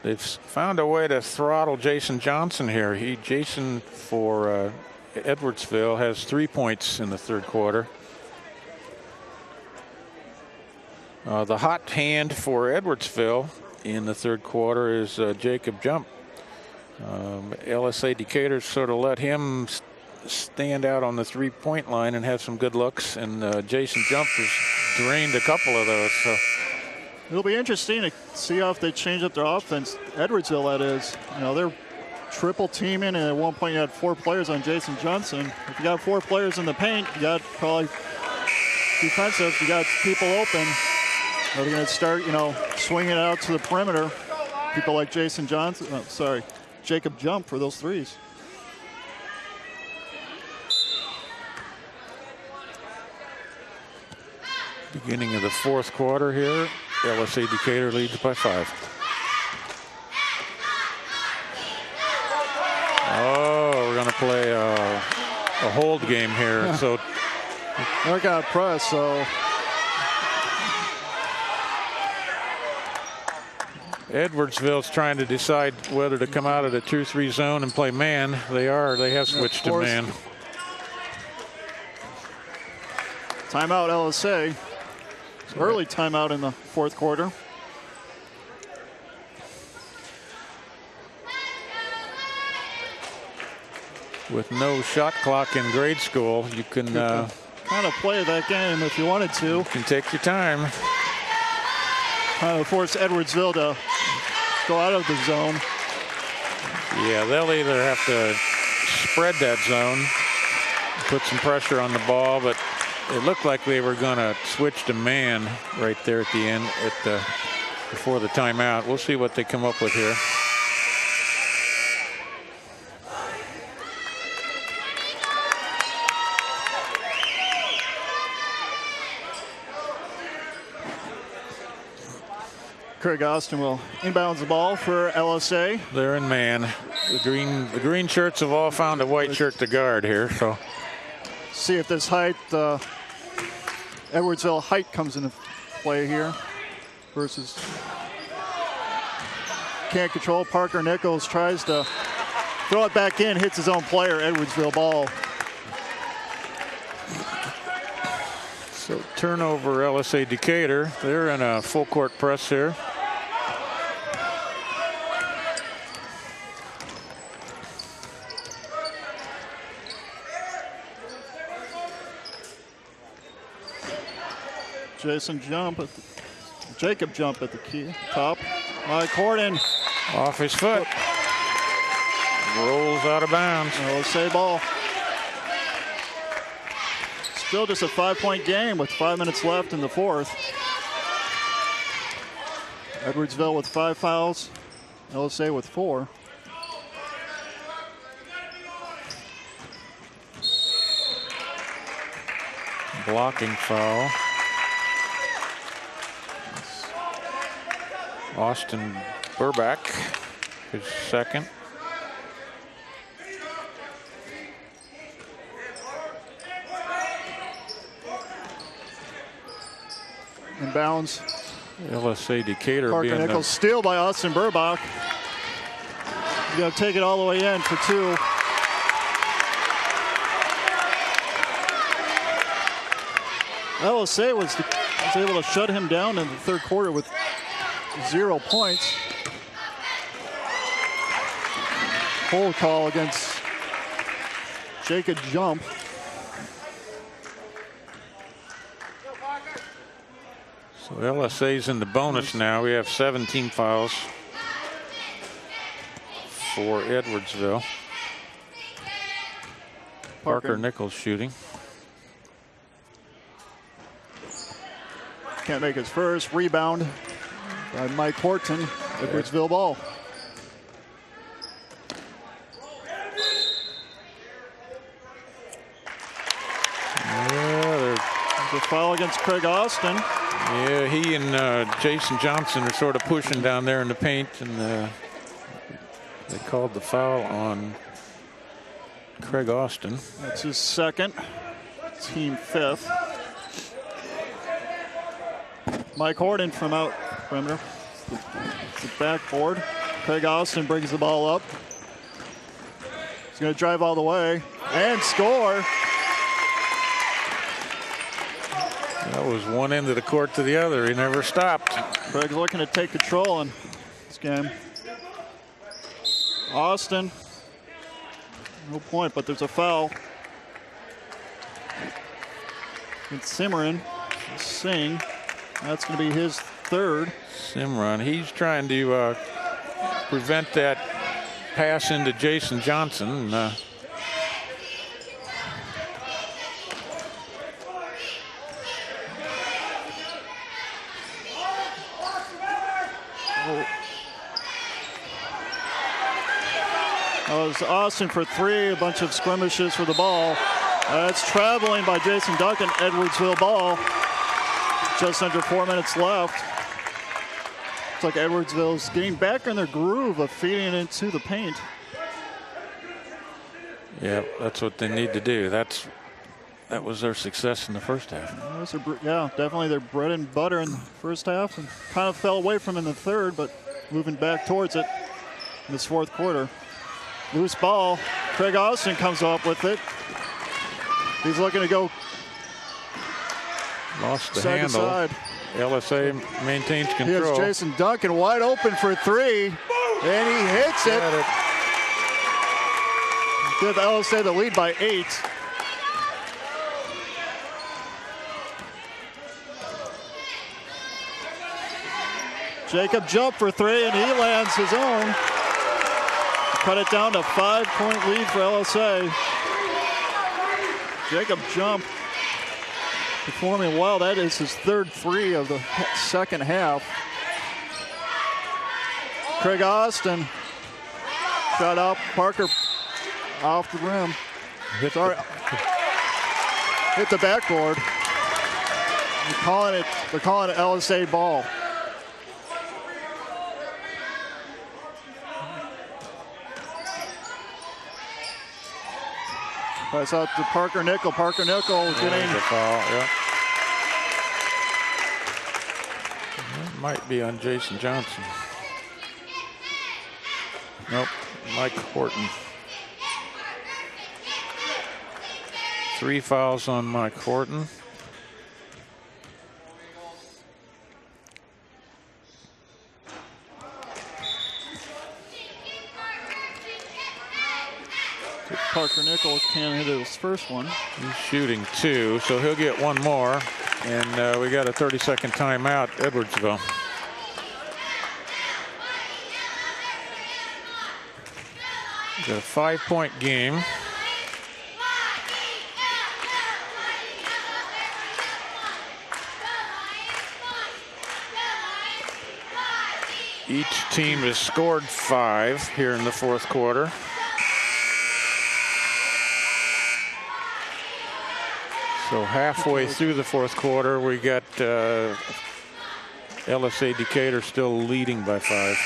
They've found a way to throttle Jason Johnson here. Jason for Edwardsville has 3 points in the third quarter. The hot hand for Edwardsville in the third quarter is Jacob Jump. LSA Decatur sort of let him stand out on the 3-point line and have some good looks, and Jason Jump has drained a couple of those. So it'll be interesting to see how if they change up their offense. Edwardsville, that is. You know, they're triple teaming, and at one point you had 4 players on Jason Johnson. If you got 4 players in the paint, you got probably defensive. You got people open. They're going to start, you know, swinging it out to the perimeter. People like Jason Johnson, Jacob Jump for those threes. beginning of the fourth quarter here, LSA Decatur leads by 5. Oh, we're going to play a hold game here. So they're going to press, so Edwardsville's trying to decide whether to come out of the 2-3 zone and play man. They have switched to man. Timeout LSA. Early timeout in the fourth quarter. With no shot clock in grade school, you can kind of play that game if you wanted to. You can take your time. Kind of force Edwardsville to go out of the zone. Yeah, they'll either have to spread that zone, put some pressure on the ball, but it looked like they were going to switch to man right there at the end, before the timeout. We'll see what they come up with here. Craig Austin will inbounds the ball for LSA. They're in man. The green shirts have all found a white shirt to guard here. So see if this height, Edwardsville height comes into play here versus can't control. Parker Nichols tries to throw it back in, hits his own player, Edwardsville ball. So turnover LSA Decatur. They're in a full court press here. Jacob Jump at the key top. Mike Horton off his foot. Rolls out of bounds. LSA ball. Still just a 5-point game with 5 minutes left in the fourth. Edwardsville with 5 fouls. LSA with 4. Blocking foul. Austin Burback, his second. Inbounds. LSA Decatur. Parker Nichols steal by Austin Burbach. You got to take it all the way in for 2. LSA was able to shut him down in the third quarter with 0 points. Hold call against Jacob Jump. So LSA's in the bonus now. We have 17 fouls for Edwardsville. Parker Nichols shooting. Can't make his first. Rebound by Mike Horton. Edwardsville ball. Yeah, there's a foul against Craig Austin. Yeah, he and Jason Johnson are sort of pushing down there in the paint, and they called the foul on Craig Austin. That's his second, team fifth. Mike Horton from out perimeter. The backboard. Craig Austin brings the ball up. He's going to drive all the way and score. That was one end of the court to the other. He never stopped. Craig's looking to take control in this game. Austin. No point, but there's a foul. It's Simran. Singh. That's going to be his third. Simran, he's trying to prevent that pass into Jason Johnson. That was Austin for three, a bunch of skirmishes for the ball. That's traveling by Jason Duncan, Edwardsville ball. Just under 4 minutes left. It's like Edwardsville's getting back in their groove of feeding it into the paint. Yeah, that's what they need to do. That was their success in the first half. Yeah, definitely their bread and butter in the first half, and kind of fell away from in the third, but moving back towards it in this fourth quarter. Loose ball. Craig Austin comes up with it. He's looking to go lost the side handle. To side. LSA maintains control. Here's Jason Duncan wide open for three, and he hits it. Give LSA the lead by 8. Jacob Jump for three, and he lands his own. Cut it down to 5-point lead for LSA. Jacob Jump performing well. That is his third three of the second half. Craig Austin shot out. Parker off the rim. Hit the backboard. They're calling it LSA ball. Pass out to Parker Nickel. Parker Nickel getting the foul. Yeah. That might be on Jason Johnson. Nope, Mike Horton. 3 fouls on Mike Horton. Parker Nickel can't hit his first one. He's shooting 2, so he'll get one more. And we got a 30-second timeout, Edwardsville. It's a 5-point game. Each team has scored 5 here in the fourth quarter. So halfway through the fourth quarter, we got LSA Decatur still leading by 5.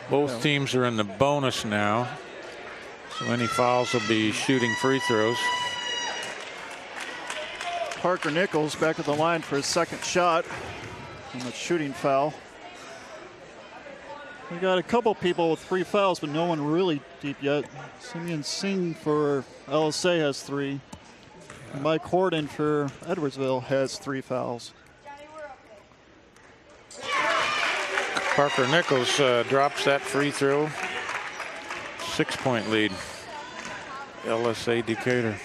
Both teams are in the bonus now, so any fouls will be shooting free throws. Parker Nichols back at the line for his second shot on the shooting foul. We got a couple people with 3 fouls, but no one really deep yet. Simeon Singh for LSA has 3. Mike Horton for Edwardsville has 3 fouls. Parker Nichols drops that free throw. 6-point lead. LSA Decatur.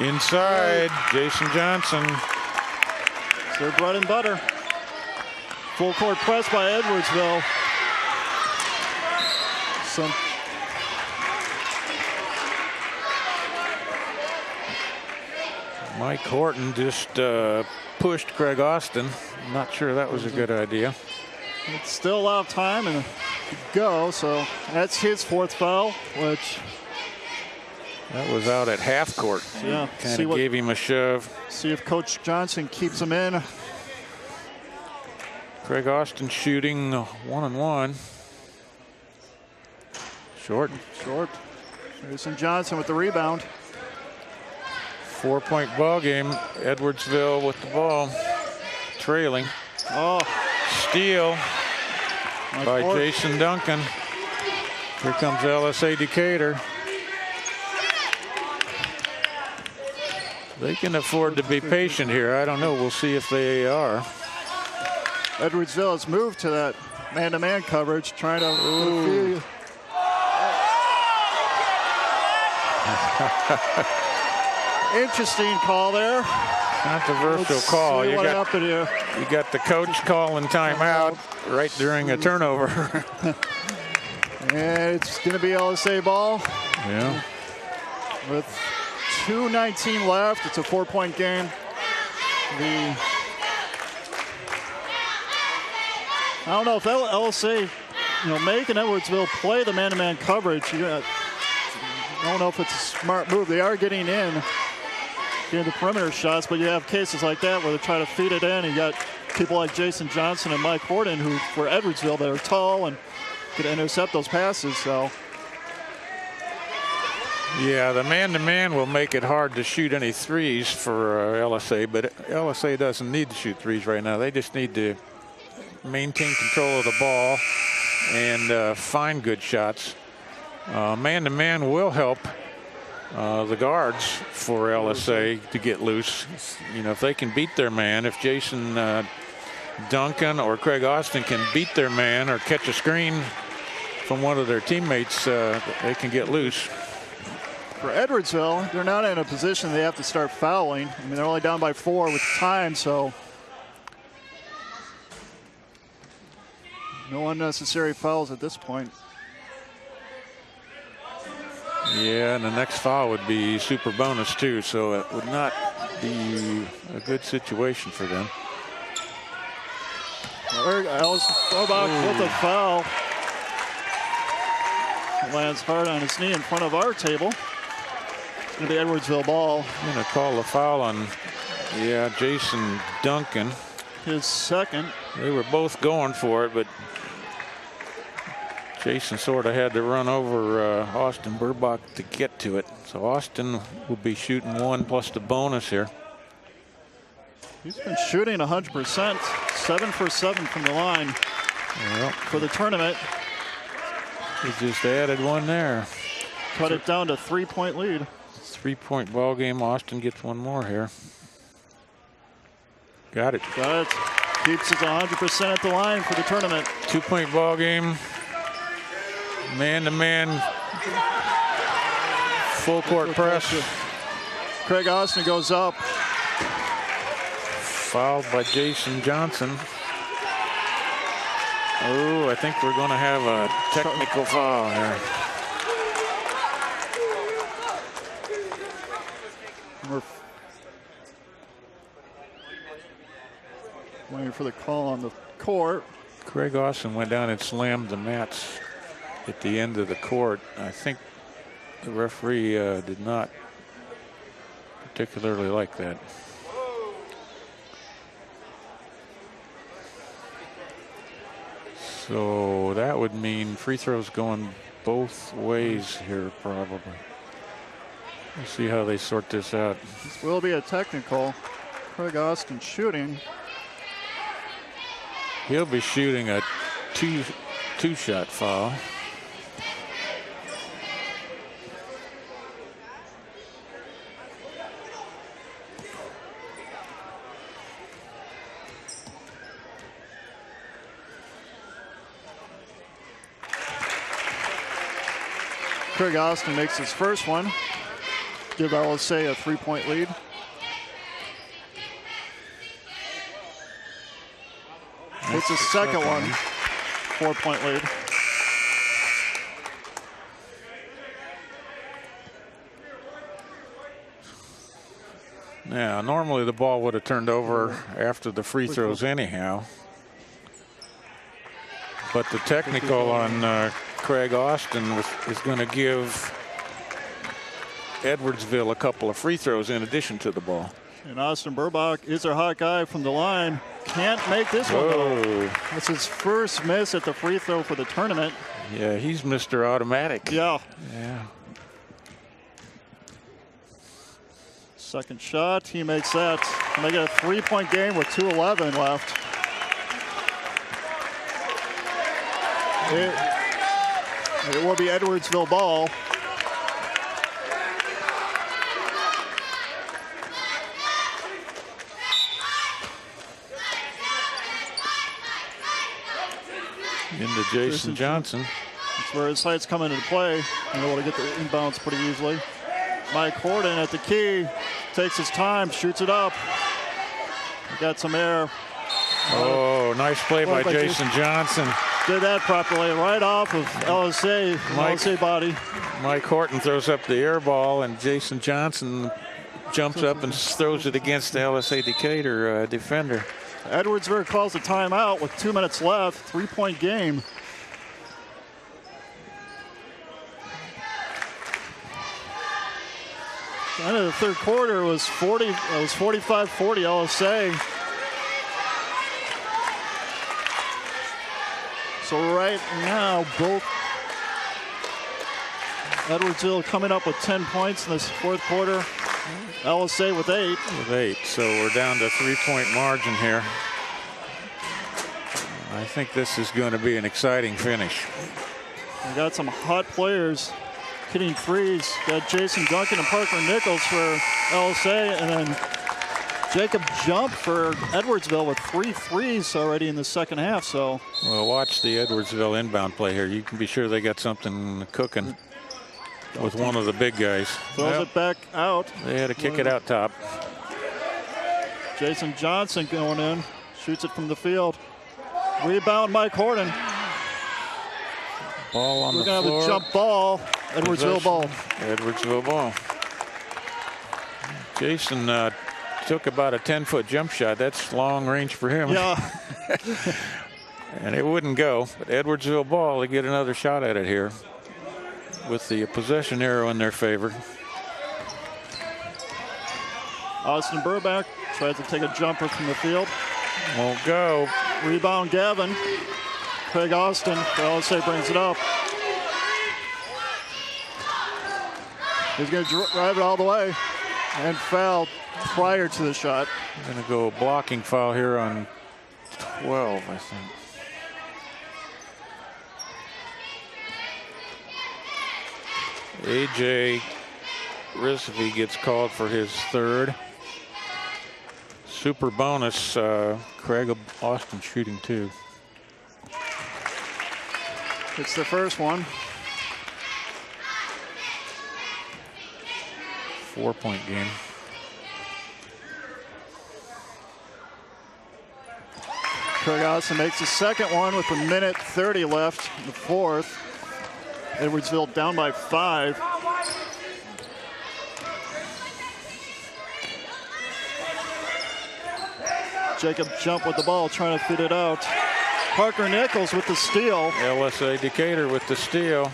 Inside, Jason Johnson. It's their bread and butter. Full court press by Edwardsville. Mike Horton just pushed Craig Austin. I'm not sure that was a good idea. It's still a lot of time and to go, so that's his 4th foul, which... That was out at half court. Yeah, kind of gave him a shove. See if Coach Johnson keeps him in. Craig Austin shooting 1-on-1. Short. Short. Jason Johnson with the rebound. 4-point ball game. Edwardsville with the ball, trailing. Oh. Steal by Jason Duncan. Here comes LSA Decatur. They can afford to be patient here. I don't know. We'll see if they are. Edwardsville has moved to that man-to-man coverage, trying to... Interesting call there. Controversial call. You got the coach calling timeout right during a turnover. And it's going to be LSA ball. Yeah. With 2:19 left, it's a 4-point game. I don't know if LSA, making Edwardsville play the man-to-man coverage. I don't know if it's a smart move. They are getting the perimeter shots, but you have cases like that where they try to feed it in. You got people like Jason Johnson and Mike Horton, who for Edwardsville, that are tall and can intercept those passes. So. Yeah, the man-to-man will make it hard to shoot any threes for LSA, but LSA doesn't need to shoot threes right now. They just need to maintain control of the ball and find good shots. Man-to-man will help the guards for LSA to get loose. If they can beat their man, if Jason Duncan or Craig Austin can beat their man or catch a screen from one of their teammates, they can get loose. For Edwardsville, they're not in a position they have to start fouling. I mean, they're only down by 4 with time, so no unnecessary fouls at this point. Yeah, and the next foul would be super bonus too, so it would not be a good situation for them. With a foul. Lands hard on his knee in front of our table. It's going to be Edwardsville ball. I'm going to call the foul on, Jason Duncan. His second. They were both going for it, but Jason sort of had to run over Austin Burbach to get to it. So Austin will be shooting 1 plus the bonus here. He's been shooting 100%, 7 for 7 from the line for the tournament. He just added 1 there. Cut it down to 3-point lead. 3-point ball game. Austin gets 1 more here. Got it. Got it. Keeps us 100% at the line for the tournament. 2-point ball game. Man-to-man. Full court press. Craig Austin goes up. Fouled by Jason Johnson. Oh, I think we're going to have a technical foul here. We're waiting for the call on the court. Craig Austin went down and slammed the mats at the end of the court. I think the referee did not particularly like that. So that would mean free throws going both ways here, probably. We'll see how they sort this out. This will be a technical. Craig Austin shooting. He'll be shooting a two-shot foul. Craig Austin makes his first one. Give LSA a 3-point lead. It's his second one. 4-point lead. Now, normally the ball would have turned over after the free throws anyhow. But the technical on Craig Austin is going to give Edwardsville a couple of free throws in addition to the ball. And Austin Burbach is our hot guy from the line. Can't make this one though. That's his first miss at the free throw for the tournament. Yeah, he's Mr. Automatic. Yeah. Yeah. Second shot, he makes that. And they get a 3-point game with 2:11 left. It will be Edwardsville ball. Into Jason Johnson. That's where his heights come into play. And able to get the inbounds pretty easily. Mike Horton at the key. Takes his time, shoots it up. Got some air. Oh, nice play by Jason Johnson. Did that properly, right off of LSA body. Mike Horton throws up the air ball, and Jason Johnson jumps up and throws it against the LSA Decatur defender. Edwardsville calls a timeout with 2 minutes left. 3-point game. The end of the third quarter was 45-40 LSA. So right now, both Edwardsville coming up with 10 points in this fourth quarter. LSA with 8. With 8, so we're down to 3-point margin here. I think this is going to be an exciting finish. We got some hot players hitting threes. Got Jason Duncan and Parker Nichols for LSA, and then Jacob Jump for Edwardsville with 3 threes already in the second half. So, well, watch the Edwardsville inbound play here. You can be sure they got something cooking with one of the big guys. Throws it back out. They had to kick it out top. Jason Johnson going in, shoots it from the field. Rebound, Mike Horton. Ball on the floor. We're going to have a jump ball. Edwardsville ball. Edwardsville ball. Jason took about a 10-foot jump shot. That's long range for him. Yeah. And it wouldn't go. But Edwardsville ball, they get another shot at it here with the possession arrow in their favor. Austin Burbach tries to take a jumper from the field. Won't go. Rebound, Gavin. Craig Austin for LSA brings it up. He's going to drive it all the way and foul prior to the shot. Going to go blocking foul here on 12, I think. AJ Risby gets called for his third. Super bonus, Craig Austin shooting 2. It's the first one. 4-point game. Craig Austin makes the second one with 1:30 left in the fourth. Edwardsville down by 5. Jacob Jump with the ball, trying to fit it out. Parker Nichols with the steal. LSA Decatur with the steal.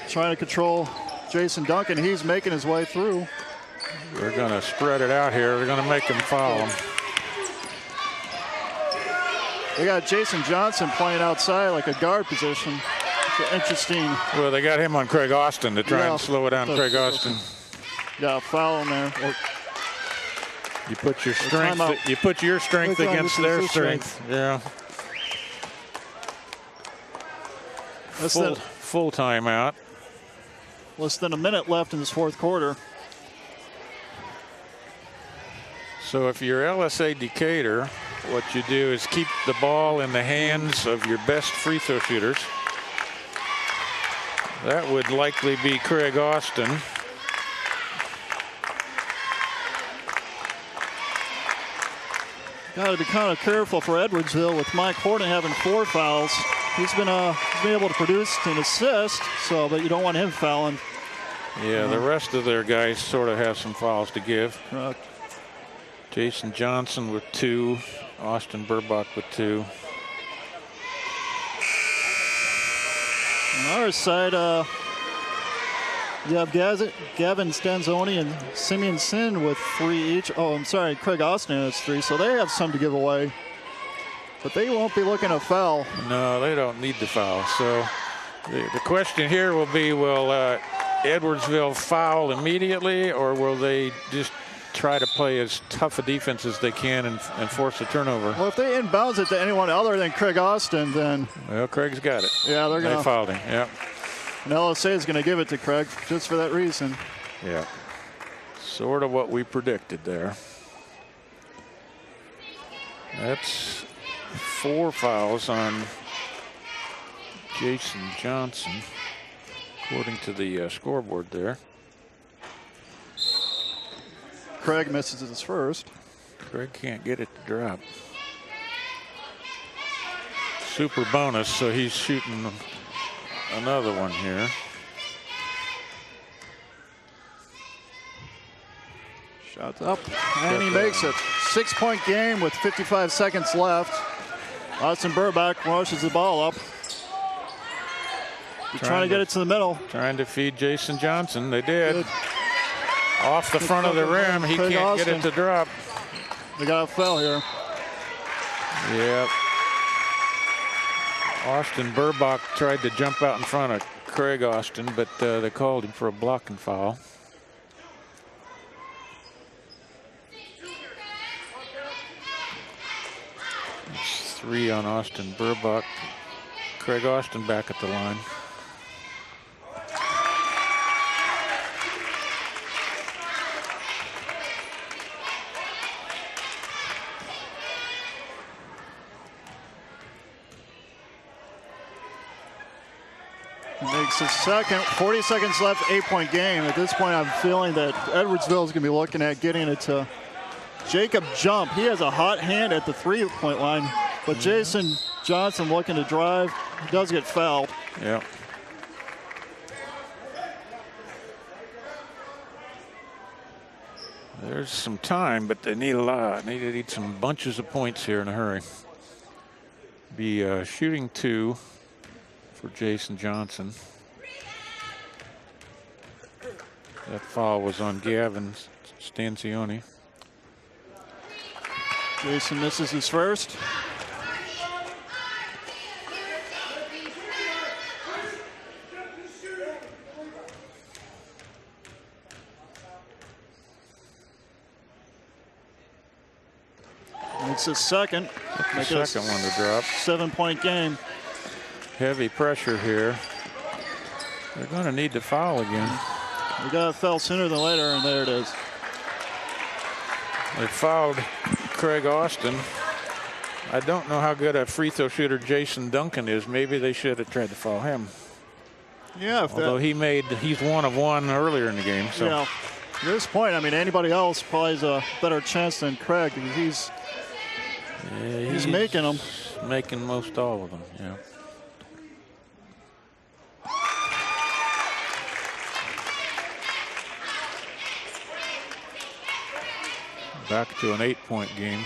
Trying to control Jason Duncan. He's making his way through. They're going to spread it out here. They're going to make him foul him. They got Jason Johnson playing outside like a guard position. It's interesting. Well, they got him on Craig Austin to try and slow it down. Craig Austin. Yeah, foul in there. You put your strength. You put your strength against their strength. Yeah. full timeout. Less than a minute left in this fourth quarter. So if you're LSA Decatur, what you do is keep the ball in the hands of your best free throw shooters. That would likely be Craig Austin. Got to be kind of careful for Edwardsville with Mike Horton having 4 fouls. He's been able to produce an assist, but you don't want him fouling. Yeah, the rest of their guys sort of have some fouls to give. Correct. Jason Johnson with 2, Austin Burbach with 2. On our side, you have Gavin Stanzoni and Simeon Sin with 3 each. Oh, I'm sorry, Craig Austin has 3, so they have some to give away. But they won't be looking to foul. No, they don't need the foul. So the question here will be, will Edwardsville foul immediately, or will they just try to play as tough a defense as they can and force a turnover? Well, if they inbounds it to anyone other than Craig Austin, then... Well, Craig's got it. Yeah, they fouled him, yeah. And LSA is going to give it to Craig just for that reason. Yeah. Sort of what we predicted there. That's 4 fouls on Jason Johnson, according to the scoreboard there. Craig misses his first. Craig can't get it to drop. Super bonus, so he's shooting another one here. Shots up, and he makes it. 6-point game with 55 seconds left. Austin Burbach rushes the ball up. They're trying to get it to the middle. Trying to feed Jason Johnson. They did. Good. Off the front of the rim. He can't get it to drop. They got a foul here. Yep. Austin Burbach tried to jump out in front of Craig Austin, but they called him for a blocking foul. It's 3 on Austin Burbach. Craig Austin back at the line. Makes his second. 40 seconds left, 8-point game. At this point, I'm feeling that Edwardsville is going to be looking at getting it to Jacob Jump. He has a hot hand at the 3-point line, but Jason Johnson looking to drive. He does get fouled. Yep. There's some time, but they need a lot. They need some bunches of points here in a hurry. Be shooting 2 for Jason Johnson. That foul was on Gavin Stanzioni. Jason misses his first. Makes his second. The second one to drop. 7-point game. Heavy pressure here. They're going to need to foul again. We got to foul sooner than later, and there it is. They fouled Craig Austin. I don't know how good a free throw shooter Jason Duncan is. Maybe they should have tried to foul him. Yeah, although he's 1 of 1 earlier in the game. So yeah, at this point, I mean, anybody else probably has a better chance than Craig. He's making them. Making most all of them. Yeah. Back to an 8-point game.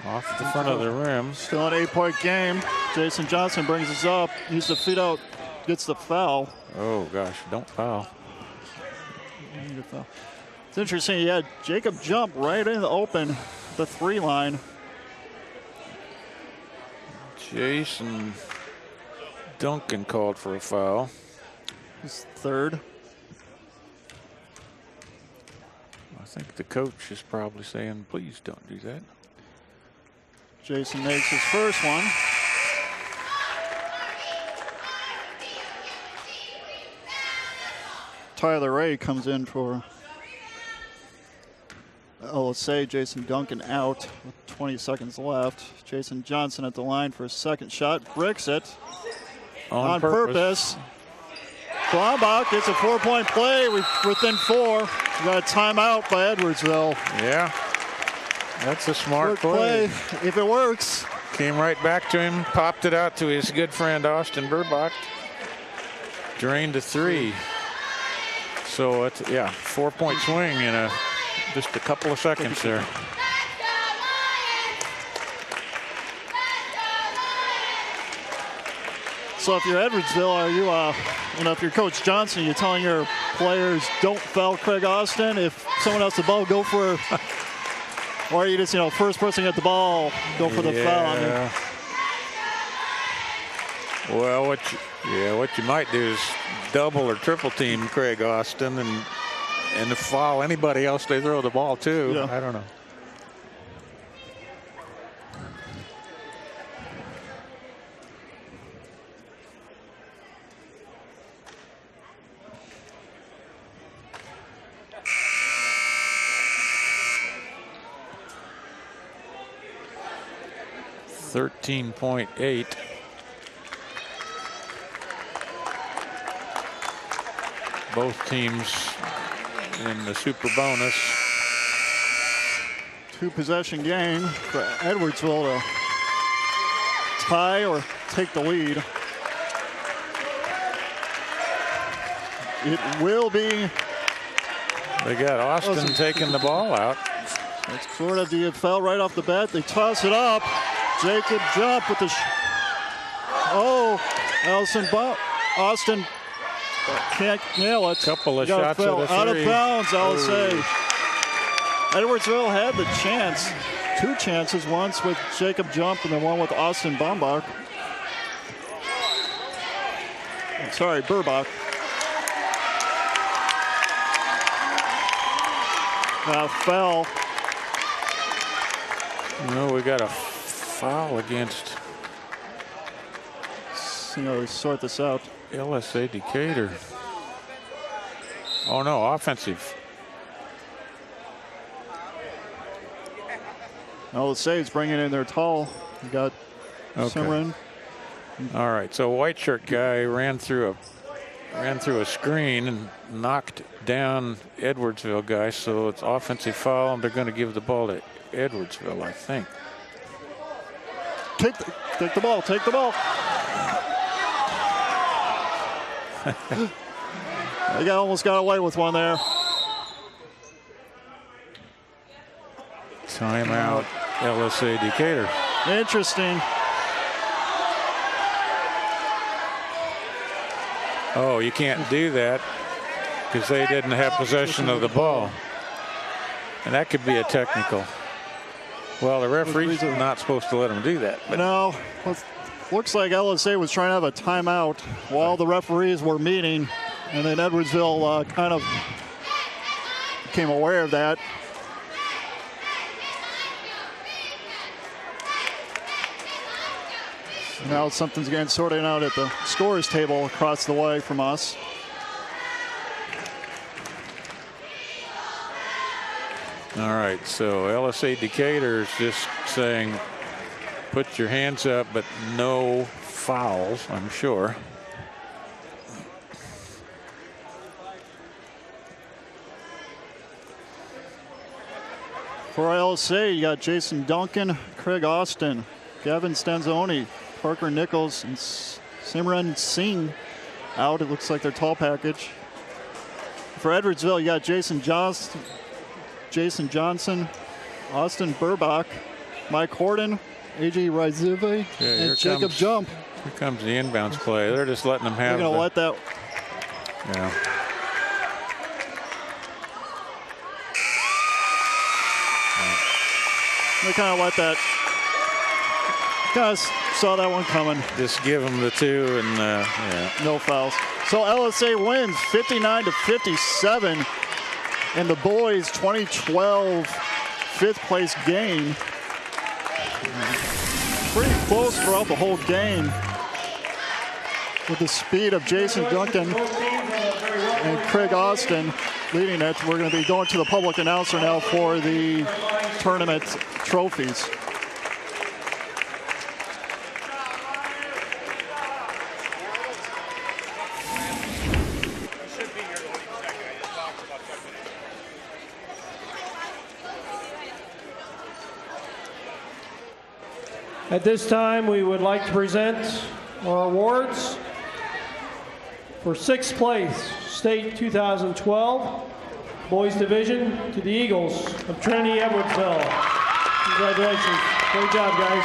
Off the front of the rim. Still an 8-point game. Jason Johnson brings us up. Needs to feed out. Gets the foul. Oh, gosh. Don't foul. It's interesting. He had Jacob Jump right in the open, the 3 line. Jason Duncan called for a foul. His third. I think the coach is probably saying, please don't do that. Jason makes his first one. Tyler Ray comes in for LSA. Jason Duncan out with 20 seconds left. Jason Johnson at the line for a second shot. Bricks it on purpose. Blombach gets a 4-point play within 4. We got a timeout by Edwardsville. Yeah, that's a smart play. If it works. Came right back to him, popped it out to his good friend Austin Burbach. Drained a 3. So it's, yeah, 4-point swing in just a couple of seconds there. So if you're Edwardsville, are you, if you're Coach Johnson, you're telling your players don't foul Craig Austin. If someone else the ball, go for, or are you just, first person to get the ball, go for the foul? I mean, well, what you might do is double or triple team Craig Austin and foul anybody else they throw the ball to. Yeah. I don't know. $13.8. Both teams in the super bonus. 2-possession game for Edwardsville to tie or take the lead. It will be. They got Austin taking the ball out. It's sort of the foul right off the bat. They toss it up. Jacob jump with the. Austin can't nail it. Couple of shots at a 3. Out of bounds, LSA. Edwardsville had the chance. 2 chances, once with Jacob Jump and then one with Austin Burbach. Foul. No, we got a foul against. Sort this out. LSA Decatur. Oh no, offensive. LSA is bringing in their tall. You got Simran. All right, so white shirt guy ran through a screen and knocked down Edwardsville guy, so it's offensive foul, and they're going to give the ball to Edwardsville, I think. Take the ball. Take the ball. They almost got away with one there. Timeout, LSA Decatur. Interesting. Oh, you can't do that because they didn't have possession of the ball. And that could be a technical. Well, the referee's not supposed to let them do that. But no. Looks like LSA was trying to have a timeout while the referees were meeting. And then Edwardsville kind of became aware of that. Now something's getting sorted out at the scorers table across the way from us. all right, so LSA Decatur is just saying, put your hands up, but no fouls, I'm sure. For LSA, you got Jason Duncan, Craig Austin, Gavin Stanzoni, Parker Nichols, and Simran Singh out. It looks like their tall package. For Edwardsville, you got Jason Johnson, Austin Burbach, Mike Horton, AJ Rizive, and Jacob Jump. Here comes the inbounds play. They're just letting them have. They're going to let that. Yeah. They kind of let that. Guys saw that one coming. Just give them the 2 and yeah. No fouls. So LSA wins 59-57 in the boys 2012 fifth place game. Pretty close throughout the whole game with the speed of Jason Duncan and Craig Austin leading it. We're going to be going to the public announcer now for the tournament trophies. At this time, we would like to present our awards. For 6th place, State 2012, Boys Division, to the Eagles of Trinity, Edwardsville. Congratulations. Great job, guys.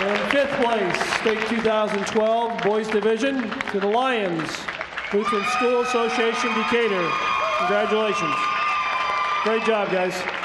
And 5th place, State 2012, Boys Division, to the Lions, Lutheran School Association, Decatur. Congratulations. Great job, guys.